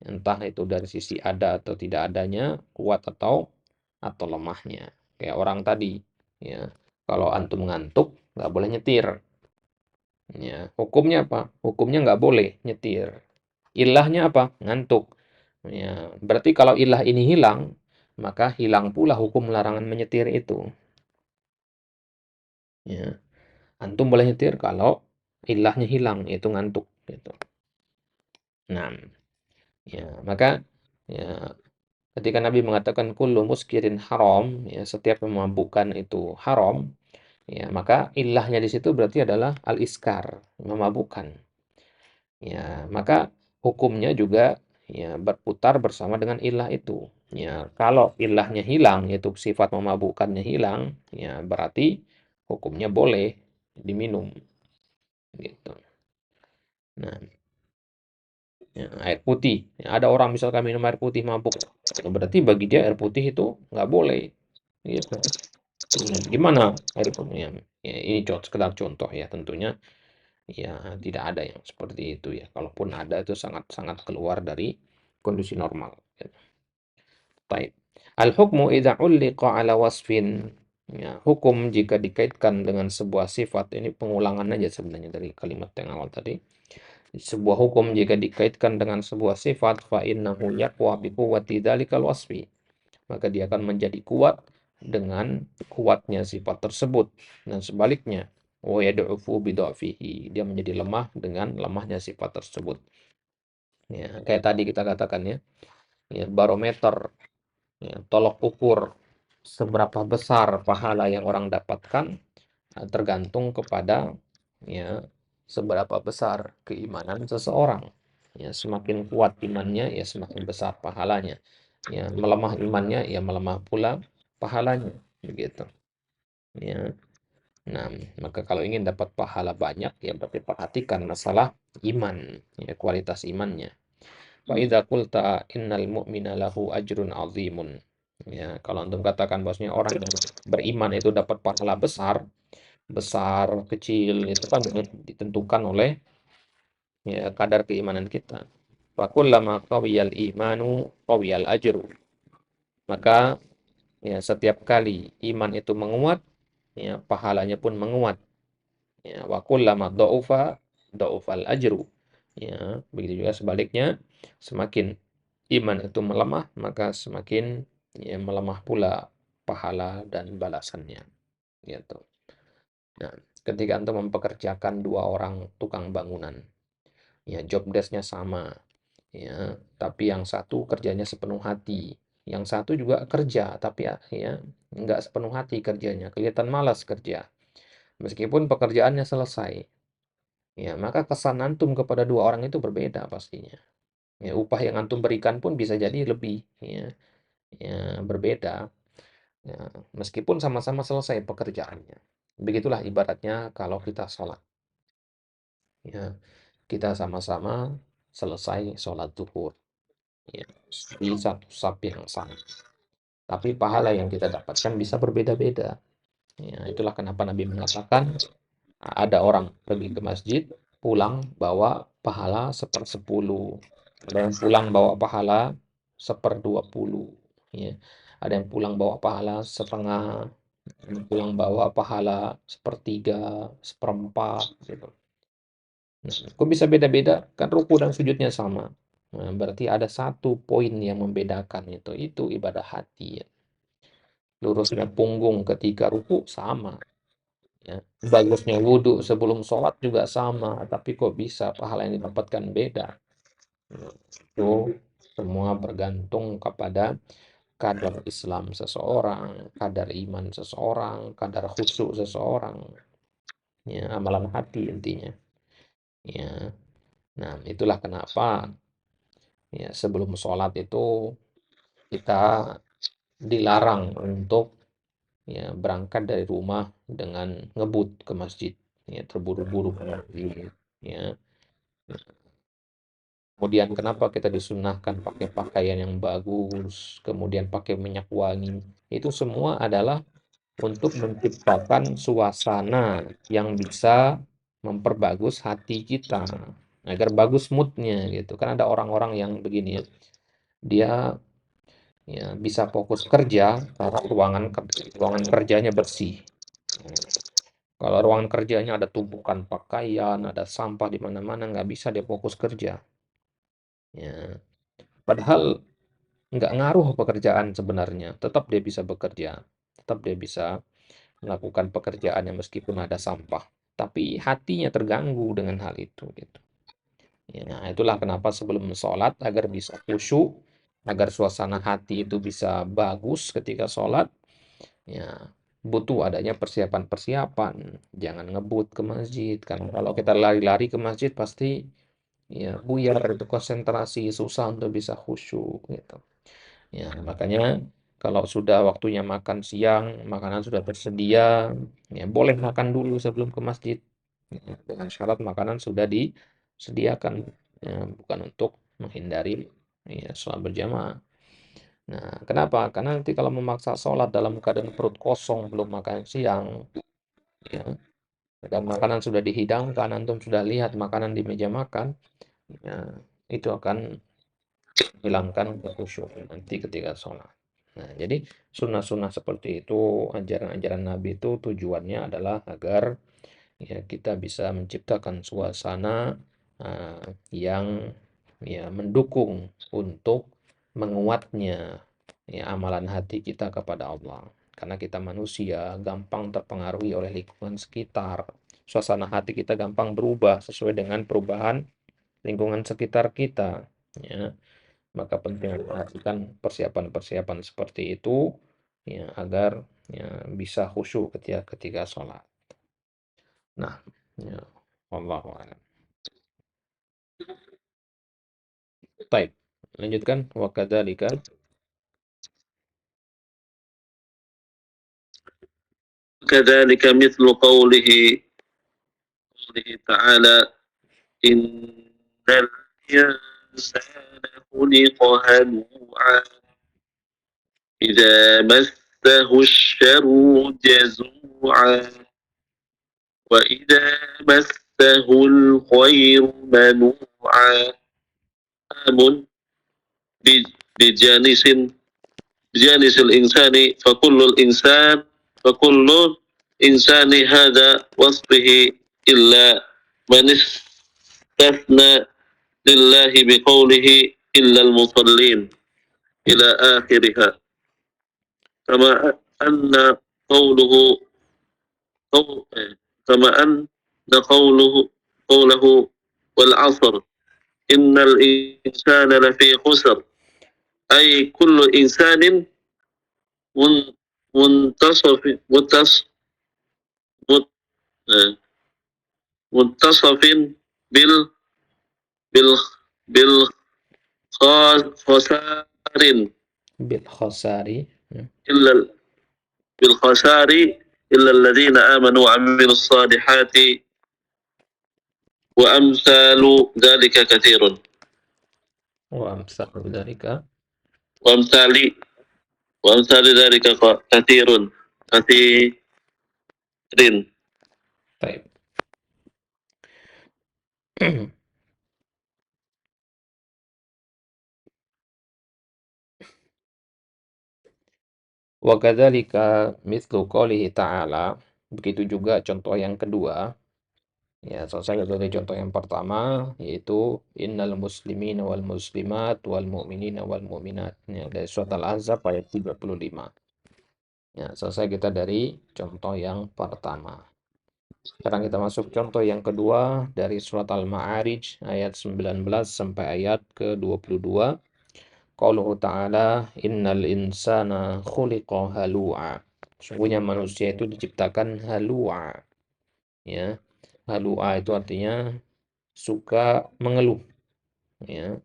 Entah itu dari sisi ada atau tidak adanya, kuat atau lemahnya. Kayak orang tadi, ya. Kalau antum ngantuk, nggak boleh nyetir. Ya, hukumnya apa? Hukumnya nggak boleh nyetir. Ilahnya apa? Ngantuk. Ya, berarti kalau ilah ini hilang, maka hilang pula hukum larangan menyetir itu. Ya, antum boleh nyetir kalau ilahnya hilang, yaitu ngantuk, gitu. Nah, ya, maka ya ketika Nabi mengatakan kullu muskirin haram, ya setiap memabukkan itu haram, ya maka ilahnya di situ berarti adalah al-iskar, memabukkan. Ya, maka hukumnya juga ya berputar bersama dengan ilah itu. Ya, kalau ilahnya hilang, yaitu sifat memabukkannya hilang, ya berarti hukumnya boleh diminum, gitu. Nah, ya, air putih. Ya, ada orang misalkan minum air putih mabuk, berarti bagi dia air putih itu nggak boleh. Gitu. Gimana air putih? Ya, ini sekedar contoh, ya, tentunya ya tidak ada yang seperti itu, ya. Kalaupun ada itu sangat-sangat keluar dari kondisi normal. Baik. Al-hukmu idza ulliqa ala wasfin. Ya, hukum jika dikaitkan dengan sebuah sifat, ini pengulangan aja sebenarnya dari kalimat yang awal tadi. Sebuah hukum jika dikaitkan dengan sebuah sifat fa innahu yaqwa bi quwwati dzalikal wasfi. maka dia akan menjadi kuat dengan kuatnya sifat tersebut. Dan sebaliknya, wa yad'ufu bidhafihi, dia menjadi lemah dengan lemahnya sifat tersebut. Ya, kayak tadi kita katakan ya barometer, ya, tolok ukur seberapa besar pahala yang orang dapatkan tergantung kepada ya seberapa besar keimanan seseorang. Ya, semakin kuat imannya, ya semakin besar pahalanya. Ya, melemah imannya, ya melemah pula pahalanya, begitu. Ya. Nah, maka kalau ingin dapat pahala banyak, ya berarti perhatikan masalah iman, ya kualitas imannya. Fa idza qulta innal mu'mina lahu ajrun azimun. Ya, kalau antum katakan bahwasanya orang yang beriman itu dapat pahala besar, besar, kecil, itu kan ditentukan oleh ya kadar keimanan kita. Fa kullama qawiyal imanu qawiyal ajru. Maka ya setiap kali iman itu menguat, ya pahalanya pun menguat. Ya, wa kullama dha'ufal ajru. Ya, begitu juga sebaliknya, semakin iman itu melemah, maka semakin ya melemah pula pahala dan balasannya, gitu. Nah, ketika antum mempekerjakan dua orang tukang bangunan, ya job desk-nya sama, ya, tapi yang satu kerjanya sepenuh hati, yang satu juga kerja, tapi ya nggak sepenuh hati kerjanya, kelihatan malas kerja, meskipun pekerjaannya selesai. Ya, maka kesan antum kepada dua orang itu berbeda pastinya. Ya, upah yang antum berikan pun bisa jadi lebih, ya berbeda. Ya, meskipun sama-sama selesai pekerjaannya. Begitulah ibaratnya kalau kita sholat. Ya, kita sama-sama selesai sholat zuhur. Ya, di satu saf yang sama. Tapi pahala yang kita dapatkan bisa berbeda-beda. Ya, itulah kenapa Nabi mengatakan ada orang pergi ke masjid, pulang bawa pahala 1/10. Ada yang pulang bawa pahala 1/20. Ya. Ada yang pulang bawa pahala setengah, ada yang pulang bawa pahala 1/3, 1/4, gitu. Nah, kok bisa beda-beda? Kan ruku dan sujudnya sama. Nah, berarti ada satu poin yang membedakan itu ibadah hati. Ya. Lurusnya punggung ketika ruku sama. Ya. Bagusnya wudhu sebelum sholat juga sama, tapi kok bisa pahala yang didapatkan beda? Ya. Itu semua bergantung kepada kadar Islam seseorang, kadar iman seseorang, kadar khusyuk seseorang. Ya, amalan hati intinya. Ya. Nah, itulah kenapa ya sebelum sholat itu kita dilarang untuk ya berangkat dari rumah dengan ngebut ke masjid, ya terburu-buru ke masjid, ya. Kemudian kenapa kita disunahkan pakai pakaian yang bagus, kemudian pakai minyak wangi, itu semua adalah untuk menciptakan suasana yang bisa memperbagus hati kita, agar bagus moodnya gitu. Kan ada orang-orang yang begini ya, dia ya bisa fokus kerja karena ruangan kerjanya bersih. Kalau ruangan kerjanya ada tumpukan pakaian, ada sampah di mana-mana, nggak bisa dia fokus kerja. Ya, padahal nggak ngaruh pekerjaan sebenarnya, tetap dia bisa bekerja, tetap dia bisa melakukan pekerjaannya meskipun ada sampah. Tapi hatinya terganggu dengan hal itu, gitu. Ya, nah, itulah kenapa sebelum sholat agar bisa khusyuk, agar suasana hati itu bisa bagus ketika sholat, ya butuh adanya persiapan-persiapan. Jangan ngebut ke masjid, karena kalau kita lari-lari ke masjid pasti ya buyar itu konsentrasi, susah untuk bisa khusyuk gitu. Ya, makanya kalau sudah waktunya makan siang, makanan sudah tersedia, ya boleh makan dulu sebelum ke masjid. Ya, dengan syarat makanan sudah disediakan, ya, bukan untuk menghindari ya sholat berjamaah. Nah, kenapa? Karena nanti kalau memaksa sholat dalam keadaan perut kosong belum makan siang, ya, dan makanan sudah dihidangkan, antum sudah lihat makanan di meja makan, ya, itu akan hilangkan kekhusyukan nanti ketika sholat. Nah, jadi sunnah-sunnah seperti itu, ajaran-ajaran Nabi itu tujuannya adalah agar ya kita bisa menciptakan suasana yang ya mendukung untuk menguatnya ya amalan hati kita kepada Allah. Karena kita manusia, gampang terpengaruhi oleh lingkungan sekitar. Suasana hati kita gampang berubah sesuai dengan perubahan lingkungan sekitar kita. Ya, maka penting memperhatikan persiapan-persiapan seperti itu ya, agar ya, bisa khusyuk ketika sholat. Nah, ya, wallahu a'lam. Baik, lanjutkan. Wa kadzalika كذلك مثل قوله تعالى إن الإنسان خلق هلوعا إذا مسه الشر جزوعا وإذا مسه الخير منوعا آمن بجانس بجانس الإنسان فكل إنسان هذا وصفه إلا من استثنى لله بقوله إلا المصلين إلى آخرها كما أن قوله قول كما أن قوله والعصر إن الإنسان لفي خسر أي كل إنسان منتصف متصف بال بال بالخسار bil khasari. إلا بالخسار إلا الذين آمنوا وعملوا الصالحات وأمثال ذلك كثير Wa amsalu dzalika. وأمثال وأمثال ذلك كثير Baik. Wa kadzalika mithlu qoulihi ta'ala, begitu juga contoh yang kedua. Ya, selesai dari contoh yang pertama, yaitu innal muslimina wal muslimat wal mu'minina wal mu'minat. Ya, dari surat Al-Ahzab ayat 35. Ya, selesai kita dari contoh yang pertama. Sekarang kita masuk contoh yang kedua dari surat Al-Ma'arij ayat 19 sampai ayat ke-22. Qauluhu ta'ala innal insana khuliqa halu'a. Sungguhnya manusia itu diciptakan halu'a. Ya. Halu'a itu artinya suka mengeluh. Ya.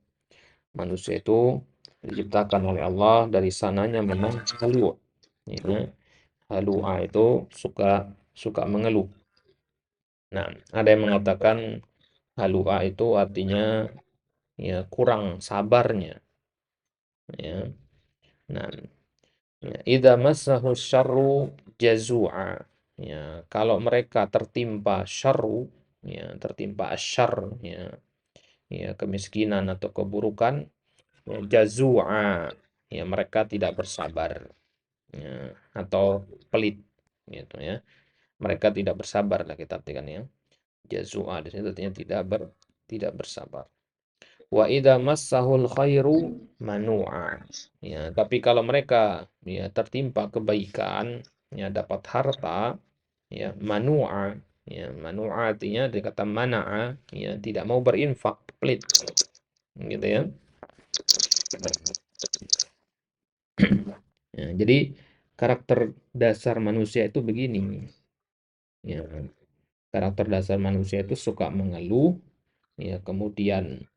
Manusia itu diciptakan oleh Allah dari sananya memang halu'. Ya. Halu'a itu suka mengeluh. Nah, ada yang mengatakan halu'a itu artinya ya kurang sabarnya. Ya. Nah, ya, idza massahu syarru jazu'a. Ya, kalau mereka tertimpa syarru, ya, tertimpa asyarr, ya, ya, kemiskinan atau keburukan, ya, jazu'a, ya, mereka tidak bersabar, ya, atau pelit, gitu ya. Mereka tidak bersabar lah kita artikan ya. Jazu'a di sini artinya tidak bersabar. Wa idza massahul khairu manu'a. Ya, tapi kalau mereka ya tertimpa kebaikan, ya dapat harta, ya manu'a, ya manu'a artinya dari kata mana'a, ya tidak mau berinfak, pelit, gitu ya. Ya, jadi karakter dasar manusia itu begini. Ya, karakter dasar manusia itu suka mengeluh, ya kemudian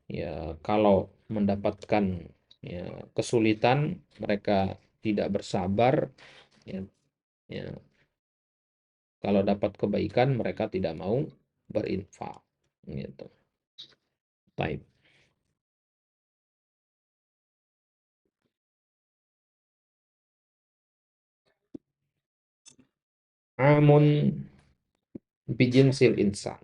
ya kalau mendapatkan ya kesulitan mereka tidak bersabar, ya, ya kalau dapat kebaikan mereka tidak mau berinfak, gitu. Baik. Amun bijinsil insan,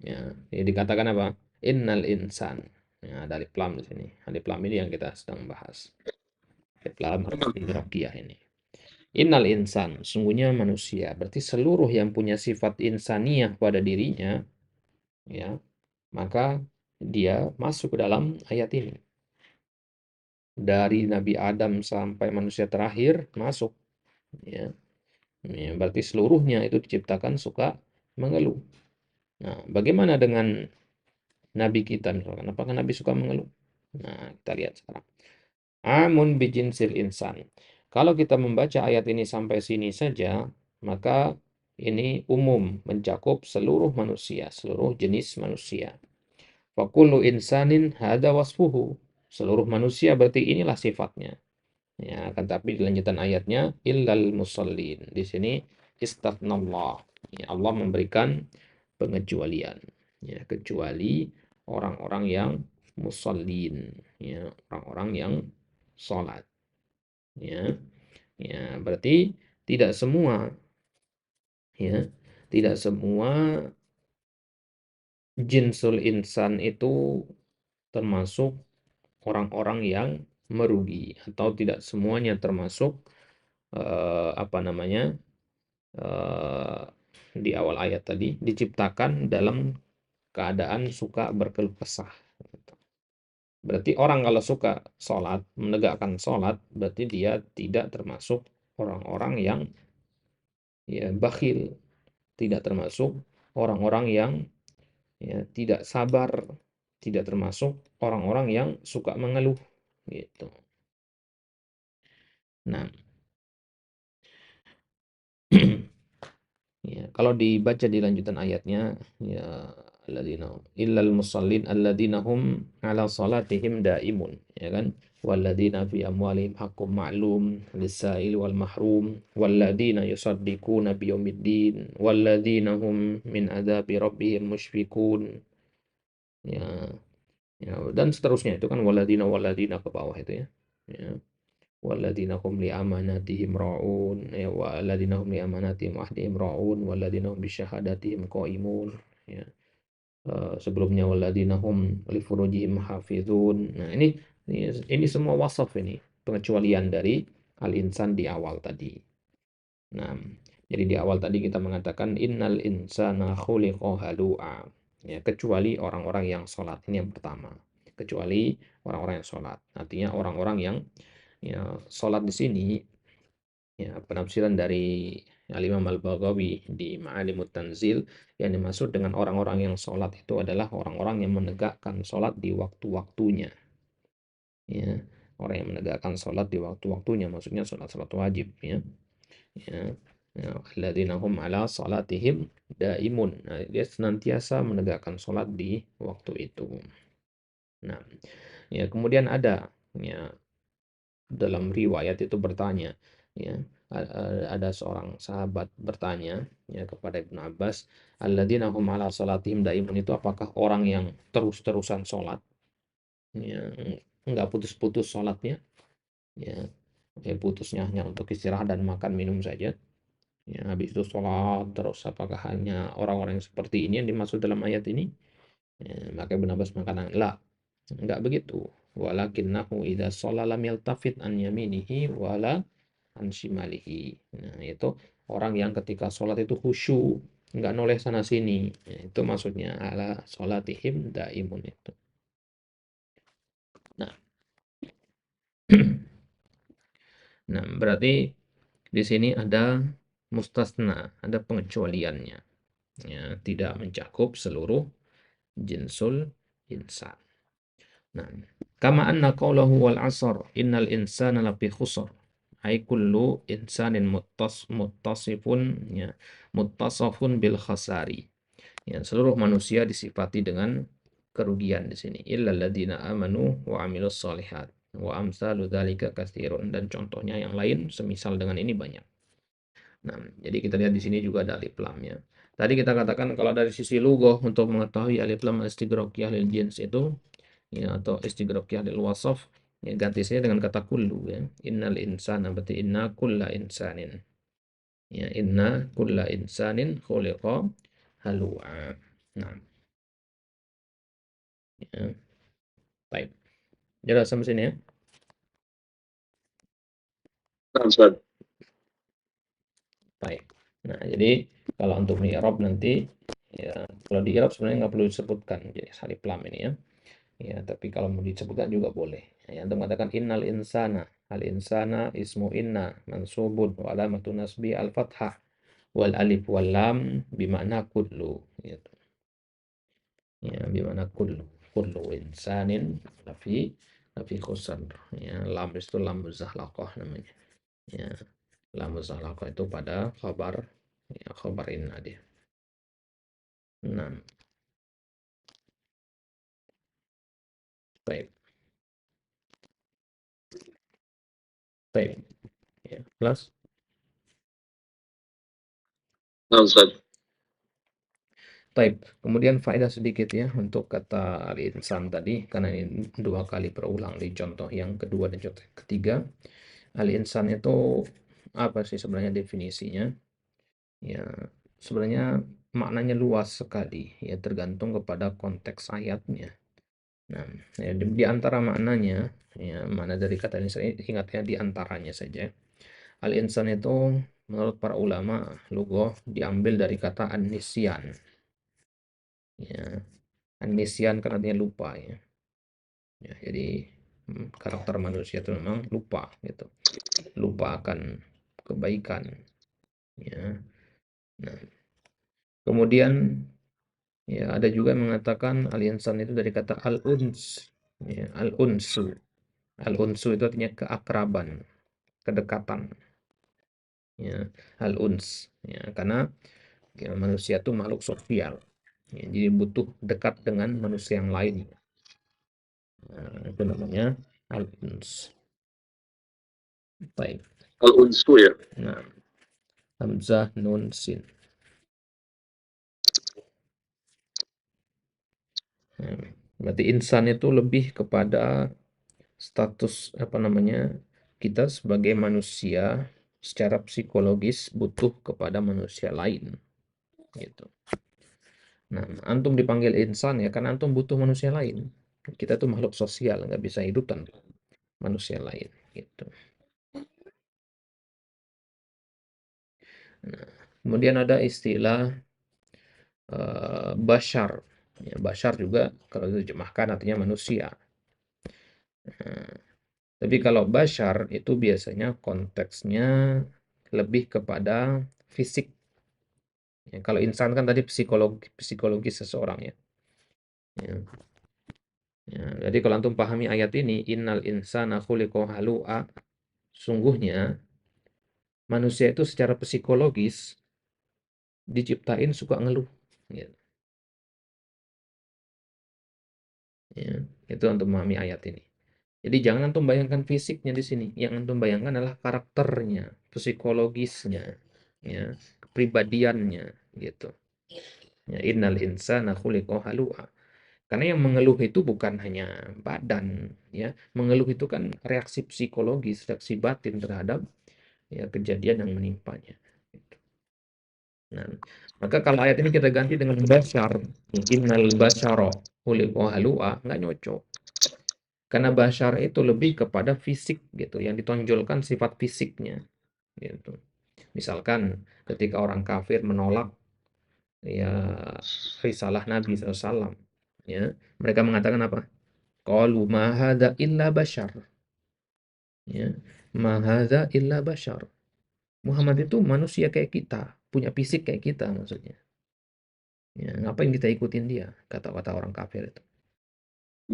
ya dikatakan apa? Innal insan, ya ada alif lam di sini. Alif lam ini yang kita sedang bahas. Alif lam arti raqiyah ini. Innal insan, sungguhnya manusia, berarti seluruh yang punya sifat insaniyah pada dirinya, ya, maka dia masuk ke dalam ayat ini. dari Nabi Adam sampai manusia terakhir masuk, ya. Ya, berarti seluruhnya itu diciptakan suka mengeluh. Nah, bagaimana dengan Nabi kita misalkan? Apakah Nabi suka mengeluh? Nah, kita lihat sekarang. Amun bijinsil insan. Kalau kita membaca ayat ini sampai sini saja, maka ini umum mencakup seluruh manusia, seluruh jenis manusia. Fakullu insanin hada wasfuhu. Seluruh manusia berarti inilah sifatnya. Ya, akan tapi di lanjutan ayatnya illal musallin. Di sini istathnallah. Ya, Allah memberikan pengecualian. Ya, kecuali orang-orang yang musallin, ya, orang-orang yang sholat. Ya, ya, berarti tidak semua, ya, tidak semua jinsul insan itu termasuk orang-orang yang merugi atau tidak semuanya termasuk apa namanya eh, di awal ayat tadi diciptakan dalam keadaan suka berkeluh kesah. Berarti orang kalau suka sholat, menegakkan sholat, berarti dia tidak termasuk orang-orang yang ya bakhil, tidak termasuk orang-orang yang ya tidak sabar, tidak termasuk orang-orang yang suka mengeluh gitu. Nah, ya, kalau dibaca di lanjutan ayatnya, ya alladzina illal musallin alladzina hum ala salatihim daimun, ya kan? Walladzina fi amwalihim haqqum ma'lum lis-sa'il wal mahrum walladzina yusaddiquna biyaumiddin walladzina hum min adzabi rabbihim musyfiqun. Ya, ya dan seterusnya itu kan walladzina ke bawah itu ya. Ya. Walladzina hum li amanatihim ra'un ya walladzina hum li amanatihim wa ahdihim ra'un walladzina hum bisyahadatihim qaimun ya. Sebelumnya walladzina hum li furujihim hafizun. Nah, ini semua wasaf ini, pengecualian dari al-insan di awal tadi. Nah, jadi di awal tadi kita mengatakan innal insana khuliqa halu'a. Ya, kecuali orang-orang yang sholat. Ini yang pertama. Kecuali orang-orang yang sholat. Artinya orang-orang yang ya sholat di sini ya penafsiran dari Al-Imam Al-Baghawi di Ma'alimut Tanzil yang dimaksud dengan orang-orang yang sholat itu adalah orang-orang yang menegakkan sholat di waktu-waktunya ya orang yang menegakkan sholat di waktu-waktunya maksudnya sholat-sholat wajib ya ya alladzina hum ala sholatihim daimun. Nah, dia senantiasa menegakkan sholat di waktu itu. Nah, ya kemudian ada ya dalam riwayat itu bertanya ya ada seorang sahabat bertanya ya kepada Ibnu Abbas alladzina hum ala salatihim daimun itu apakah orang yang terus-terusan sholat ya enggak putus-putus sholatnya ya putusnya hanya untuk istirahat dan makan minum saja ya habis itu sholat terus apakah hanya orang-orang yang seperti ini yang dimaksud dalam ayat ini ya, maka Ibnu Abbas mengatakan la enggak begitu walakinnahu idza sholala lam yaltafit an yaminihi wala an shimalihi. Nah, itu orang yang ketika sholat itu khusyuk, enggak noleh sana sini. Ya, itu maksudnya ala sholatihim daimun itu. Nah, nah berarti di sini ada mustasna, ada pengecualiannya. Ya, tidak mencakup seluruh jinsul insan. Nah, kama anna qawlahu wal 'asr innal insana lafi khusr. Ai kullu insanin muttasifun ya muttasafun bil khasari. Ya, seluruh manusia disifati dengan kerugian di sini. Illal ladzina amanu wa amilus solihat wa amsalu dzalika katsirun dan contohnya yang lain semisal dengan ini banyak. Nah, jadi kita lihat di sini juga ada alif lamnya. Tadi kita katakan kalau dari sisi lugah untuk mengetahui alif lam istighraqiyah lil jins itu ya atau istighraqiyah lil wasaf ya ganti saja dengan kata kullu ya. Innal insana berarti inna kulla insanin. Ya, inna kulla insanin khuliqa halu'a. Nah, ya. Baik. Jelas sampai sini ya? Nah, Ustaz. Baik. Nah, jadi kalau untuk di Arab nanti ya kalau di Arab sebenarnya nggak perlu disebutkan jadi alif lam ini ya. Ya, tapi kalau mau disebutkan juga boleh. Ya, antum katakan innal insana, al insana ismu inna mansubun wa alamatun nasbi al fathah wal alif wal lam bimakna kullu gitu. Ya, bimakna kullu insanin lafi khusr. Ya, lam itu lam muzallaqah namanya. Ya, lam muzallaqah itu pada khabar, ya, khabar inna dia. Nah, baik. Baik. Ya, plus. Nah, Ustaz. Baik, kemudian faedah sedikit ya untuk kata al-insan tadi, karena ini dua kali berulang di contoh yang kedua dan contoh yang ketiga. Al-insan itu apa sih sebenarnya definisinya? Ya, sebenarnya maknanya luas sekali, ya tergantung kepada konteks ayatnya. Nah, ya, di antara maknanya, ya mana dari kata insan ini ingatnya di antaranya saja. Al-insan itu menurut para ulama lugah diambil dari kata an-nisyan. Ya, an-nisyan kan artinya lupa ya. Ya, jadi karakter manusia itu memang lupa gitu. Lupa akan kebaikan ya. Nah, kemudian ya ada juga yang mengatakan al-insan itu dari kata al-uns. Ya, al-unsu. Al-unsu itu artinya keakraban, kedekatan. Ya, al-uns. Ya, karena ya, manusia itu makhluk sosial. Ya, jadi butuh dekat dengan manusia yang lain. Nah, itu namanya al-uns. Baik. Al-unsu ya. Nah, hamzah nun sin. Nah, berarti insan itu lebih kepada status apa namanya? Kita sebagai manusia secara psikologis butuh kepada manusia lain gitu. Nah, antum dipanggil insan ya karena antum butuh manusia lain. Kita tuh makhluk sosial, nggak bisa hidup tanpa manusia lain gitu. Nah, kemudian ada istilah bashar. Ya, bashar juga kalau diterjemahkan artinya manusia. Nah, tapi kalau bashar itu biasanya konteksnya lebih kepada fisik. Ya, kalau insan kan tadi psikologi seseorang ya. Ya, ya, jadi kalau antum pahami ayat ini, innal insana khuliqa halu'a, sungguhnya manusia itu secara psikologis diciptain suka ngeluh. Ya, ya, itu antum memahami ayat ini. Jadi jangan antum bayangkan fisiknya di sini. Yang antum bayangkan adalah karakternya, psikologisnya, ya, kepribadiannya, gitu. Ya, innal insana khuliqa halu'a. Karena yang mengeluh itu bukan hanya badan, ya. Mengeluh itu kan reaksi psikologis, reaksi batin terhadap ya kejadian yang menimpanya. Gitu. Nah, maka kalau ayat ini kita ganti dengan bashar, innal basyara khuliqa halu'a, nggak nyocok. Karena bashar itu lebih kepada fisik gitu, yang ditonjolkan sifat fisiknya gitu. Misalkan ketika orang kafir menolak ya risalah Nabi SAW, ya, mereka mengatakan apa? Qalu ma hadza illa bashar. Ya, ma hadza illa bashar. Muhammad itu manusia kayak kita, punya fisik kayak kita maksudnya. Ya, ngapain kita ikutin dia? Kata-kata orang kafir itu.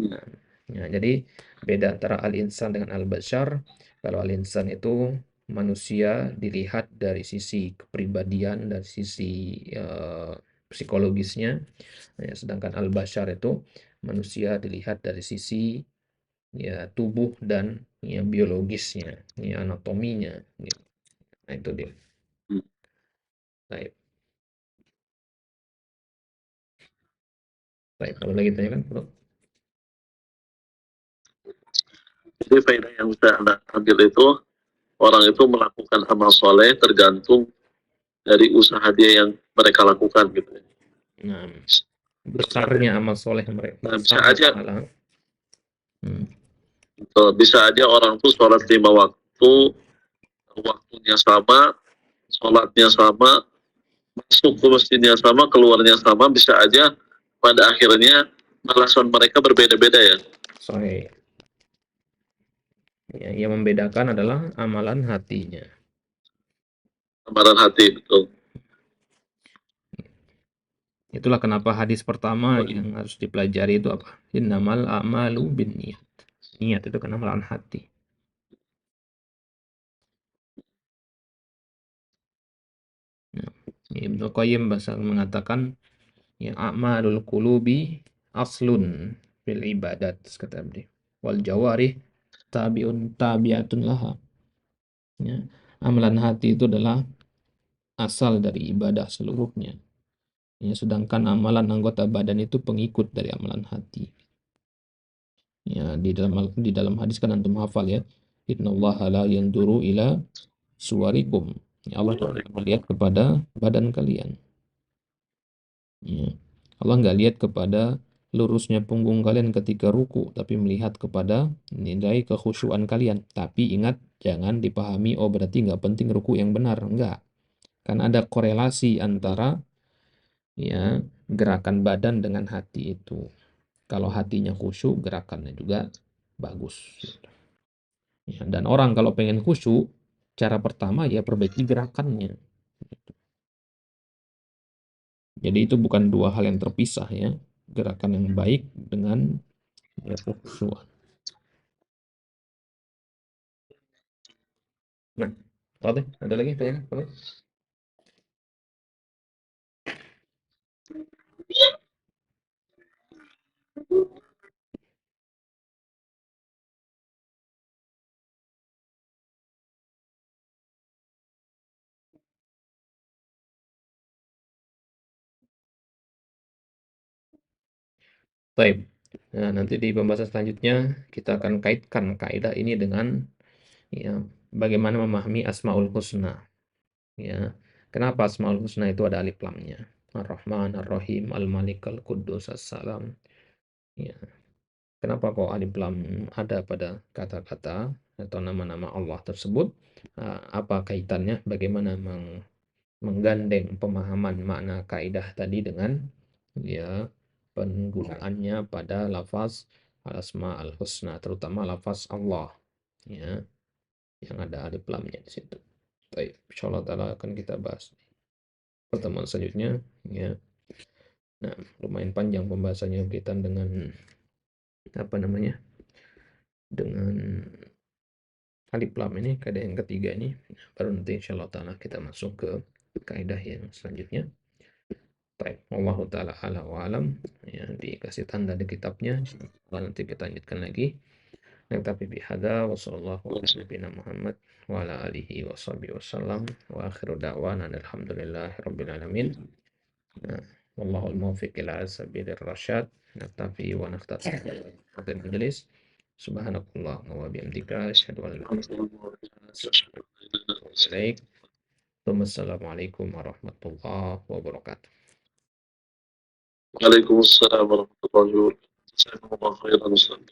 Nah, ya, jadi beda antara al-insan dengan al-bashar. Kalau al-insan itu manusia dilihat dari sisi kepribadian, dari sisi psikologisnya. Ya, sedangkan al-bashar itu manusia dilihat dari sisi ya tubuh dan ya biologisnya, ya anatominya. Gitu. Nah, itu dia. Baik, baik. Kalau lagi tanya kan, bro? Jadi faedah yang bisa Anda ambil itu, orang itu melakukan amal soleh tergantung dari usaha dia yang mereka lakukan gitu. Nah, besarnya amal soleh mereka, Nah, bisa besarnya aja, pahala. Hmm. bisa aja orang tuh sholat 5 waktu, waktunya sama, sholatnya sama, masuk ke masjidnya sama, keluarnya sama, bisa aja pada akhirnya alasan mereka berbeda-beda ya. Sahih. Ya, yang membedakan adalah amalan hatinya. Amalan hati, betul. Itulah kenapa hadis pertama yang harus dipelajari itu apa? Innamal a'malu binniyat. Niat itu kan amalan hati. Nah, Ibnu Qayyim bahasa mengatakan ya a'malul qulubi aslun fil ibadat kata beliau. Wal jawarih tabi'atun laha. Ya, amalan hati itu adalah asal dari ibadah seluruhnya. Ya, sedangkan amalan anggota badan itu pengikut dari amalan hati. Ya, di dalam hadis kan antum hafal ya. Innallaha la yanduru ila suwarikum. Ya, Allah tidak melihat kepada badan kalian. Ya. Allah nggak lihat kepada lurusnya punggung kalian ketika ruku, tapi melihat kepada nilai kekhusyuan kalian. Tapi ingat, jangan dipahami, oh berarti nggak penting ruku yang benar. Enggak. Kan ada korelasi antara ya gerakan badan dengan hati itu. Kalau hatinya khusyuk, gerakannya juga bagus. Ya, dan orang kalau pengen khusyuk, cara pertama ya perbaiki gerakannya. Jadi itu bukan dua hal yang terpisah ya. Gerakan yang baik dengan ya, kekhusyuan. Nah, oke, ada lagi pertanyaan? Boleh? Baik. Nah, nanti di pembahasan selanjutnya kita akan kaitkan kaidah ini dengan ya bagaimana memahami Asmaul Husna. Ya. Kenapa Asmaul Husna itu ada alif lamnya? Ar-Rahman, Ar-Rahim, Al-Malik, Al-Quddus, As-Salam. Ya. Kenapa kok alif lam ada pada kata-kata atau nama-nama Allah tersebut? Apa kaitannya? Bagaimana menggandeng pemahaman makna kaidah tadi dengan ya penggunaannya pada lafaz al-asma al-husna, terutama lafaz Allah ya yang ada alif lamnya di situ. Baik, insyaallah taala akan kita bahas di pertemuan selanjutnya ya. Nah, lumayan panjang pembahasannya berkaitan dengan apa namanya? Dengan alif lam ini, kaidah yang ketiga ini. Baru nanti insyaallah taala kita masuk ke kaidah yang selanjutnya. Baik, wallahu taala ala wa alam. Ya, dikasih tanda di kitabnya. Nanti kita lanjutkan lagi. Naktafi bihadza wa sallallahu ala nabiyyina Muhammad wa ala alihi wa sahbihi wasallam wa akhiru da'wana alhamdulillahi rabbil alamin. Nah, wallahu al-muwaffiq ila sabilir rasyad. Naktafi wa nakhtasir hadal majlis. Subhanakallah wa bihamdika asyhadu an la ilaha illa anta Assalamualaikum warahmatullahi wabarakatuh. Waalaikumsalam warahmatullahi wabarakatuh. Jazakumullah khairan Ustaz.